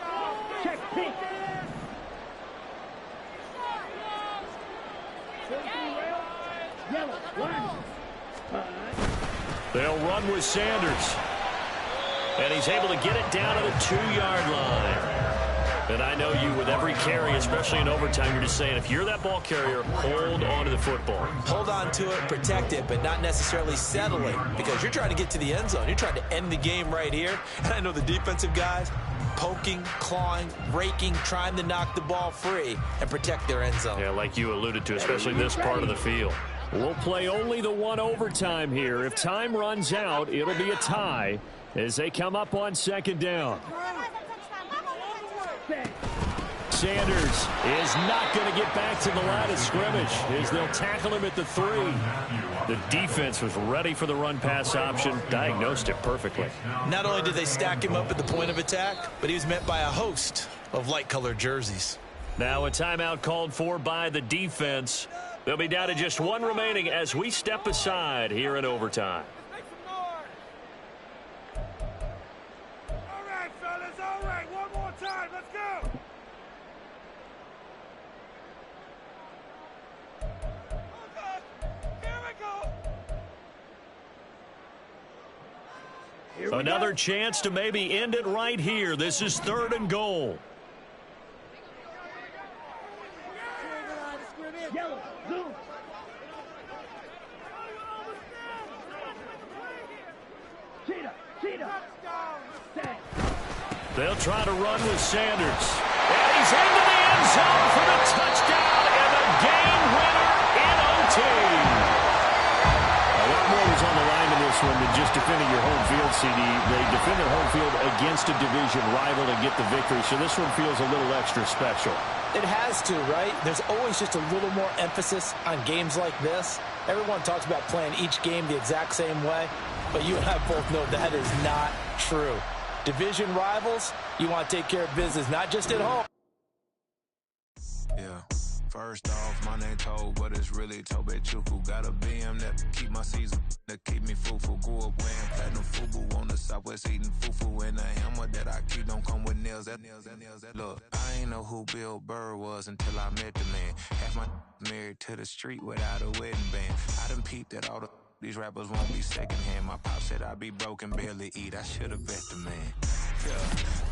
[SPEAKER 4] check, pink.
[SPEAKER 3] They'll run with Sanders. And he's able to get it down to the 2-yard line. And I know you, with every carry, especially in overtime, you're just saying, if you're that ball carrier, hold on to the football.
[SPEAKER 5] Hold on to it, protect it, but not necessarily settle it, because you're trying to get to the end zone. You're trying to end the game right here. And I know the defensive guys, poking, clawing, raking, trying to knock the ball free and protect their end zone.
[SPEAKER 3] Yeah, like you alluded to, especially this part of the field. We'll play only the one overtime here. If time runs out, it'll be a tie as they come up on second down. Sanders is not going to get back to the line of scrimmage as they'll tackle him at the 3. The defense was ready for the run-pass option, diagnosed it perfectly.
[SPEAKER 5] Not only did they stack him up at the point of attack, but he was met by a host of light-colored jerseys.
[SPEAKER 3] Now a timeout called for by the defense. They'll be down to just one remaining as we step aside here in overtime.
[SPEAKER 4] All right, fellas, all right. One more time. Let's go.
[SPEAKER 3] Another chance to maybe end it right here. This is 3rd and goal.
[SPEAKER 4] Yellow, zoom. Cheetah.
[SPEAKER 3] They'll try to run with Sanders. And he's into the end zone for the touchdown and the game winner in OT. A lot more was on the line in this one than just defending your home field, CD. They defend their home field against a division rival and get the victory, so this one feels a little extra special.
[SPEAKER 5] It has to, right? There's always just a little more emphasis on games like this. Everyone talks about playing each game the exact same way, but you and I both know that is not true. Division rivals, you want to take care of business, not just at home.
[SPEAKER 11] Yeah. First off, my name Tobe, but it's really Tobe Chuku. Got a BM that keep my season, that keep me fufu. Grew up wearing platinum fubu on the Southwest eating fufu. And the hammer that I keep don't come with nails. That look, I ain't know who Bill Burr was until I met the man. Half my married to the street without a wedding band. I done peeped at all these rappers won't be secondhand. My pop said I'd be broken, barely eat. I should've bet the man. Yeah,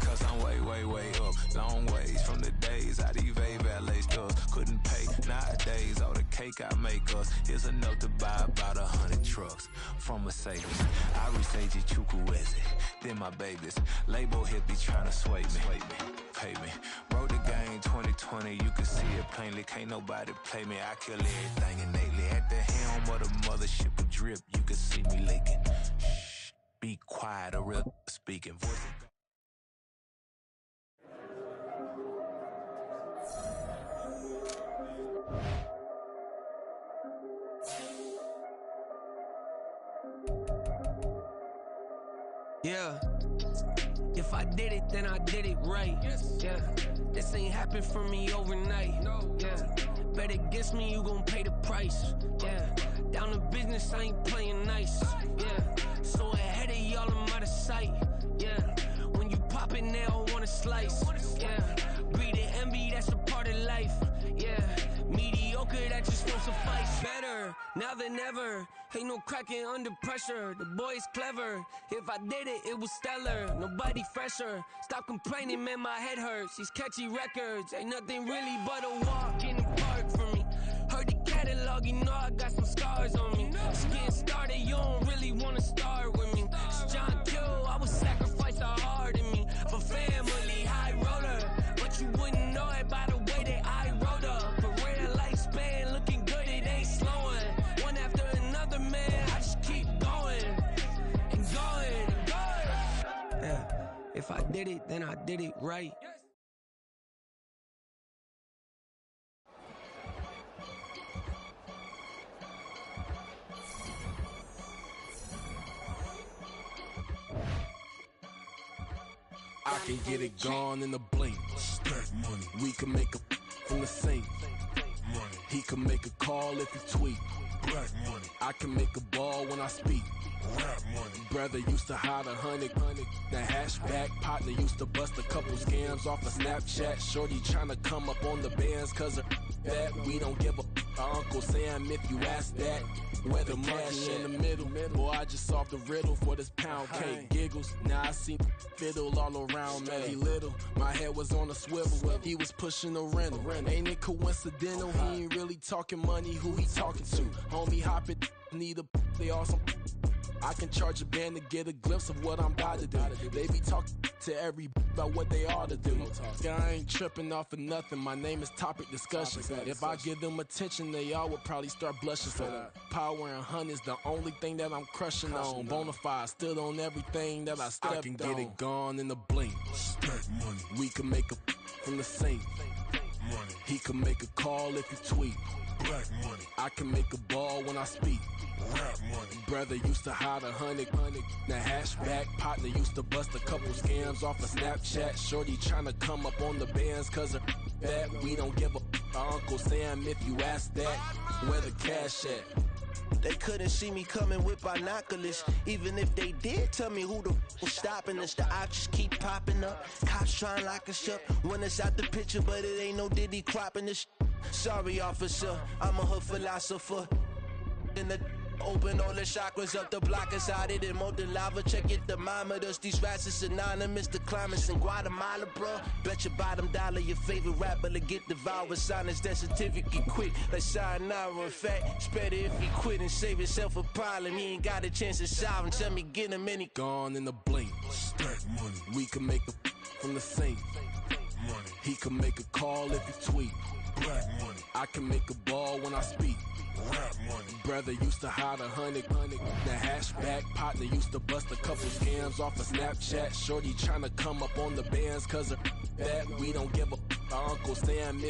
[SPEAKER 11] cause I'm way up. Long ways from the days I evade valet stores. Couldn't pay nowadays. All the cake I make us is enough to buy about 100 trucks from Mercedes. I restage Chukwueze, then my babies. Label hippie trying to sway me. Pay me. Wrote the game 2020, you can see it plainly. Can't nobody play me. I kill everything innately. At the helm of the mothership of drip, you can see me leaking. Shh, be quiet, a real speaking. Voice
[SPEAKER 7] Yeah. If I did it, then I did it right. Yeah. This ain't happened for me overnight. Yeah. Bet against me, you gon' pay the price. Yeah. Down to business, I ain't playing nice. Yeah. So ahead of y'all, I'm out of sight. Yeah. When you pop it, they don't wanna slice. Yeah. Breed and envy, that's a part of life. Yeah. Mediocre, that just won't suffice. Better now than ever. Ain't no cracking under pressure. The boy's clever. If I did it, it was stellar. Nobody fresher. Stop complaining, man, my head hurts. These catchy records ain't nothing really but a walk in the park for me. Heard the catalog, you know I got some scars on me. Just getting started, you don't really wanna start with me. It's John Q, I would sacrifice a heart in me for family, high roller. But you wouldn't know it by the way that I wrote up. Career lifespan looking good, it ain't slowing. One after another, man, I just keep going and going and going. Yeah, if I did it, then I did it right.
[SPEAKER 14] I can get it gone in a blink. Stack money. We can make a from the sink. Money. He can make a call if he tweet. Black money. I can make a ball when I speak. Rap money. Brother used to hide 100. The hatchback partner used to bust a couple scams off of Snapchat. Shorty tryna come up on the bands cause of that. We don't give a Uncle Sam if you ask that. Where the cash in the middle. Boy, I just solved the riddle for this pound cake. Giggles, now I see fiddle all around me. Little, my head was on a swivel. He was pushing a rental. Ain't it coincidental? He ain't really talking money. Who he talking to? Homie hopping, need a they awesome. I can charge a band to get a glimpse of what I'm about to do. They be talking to every about what they ought to do. I ain't tripping off of nothing. My name is Topic Discussion. If I give them attention, they all would probably start blushing. Power and hunt is the only thing that I'm crushing on. Bonafide, stood on everything that I stepped on. I can get it gone in a blink. Money. We can make a from the sink. Money. He can make a call if you tweet. Black money. I can make a ball when I speak. Rap money. Brother used to hide 100. The hatchback partner used to bust a couple scams off of Snapchat. Shorty tryna come up on the bands cause of that. We don't give a Uncle Sam if you ask that. Where the cash at?
[SPEAKER 13] They couldn't see me coming with binoculars. Even if they did tell me who the was stopping us, the options keep popping up. Cops trying to lock us up when it's out the picture, but it ain't no Diddy cropping this. Sorry, officer, I'm a hood philosopher. In the open all the chakras up, the block is out it and more than lava. Check your thermometers, these rats is synonymous to climates in Guatemala, bro. Bet your bottom dollar your favorite rapper to get devoured. Sign his death certificate quick, like sayonara. In fact, it's better if he quit and save himself a problem. He ain't got a chance to solve him. Tell me get him any
[SPEAKER 14] gone in the blink. Stack money. We can make a from the sink. Money. He can make a call if you tweet. Black money. I can make a ball when I speak. Rap money. Brother used to hide 100. The hatchback partner used to bust a couple scams off of Snapchat. Shorty tryna come up on the bands cause of that. We don't give a Uncle Sam if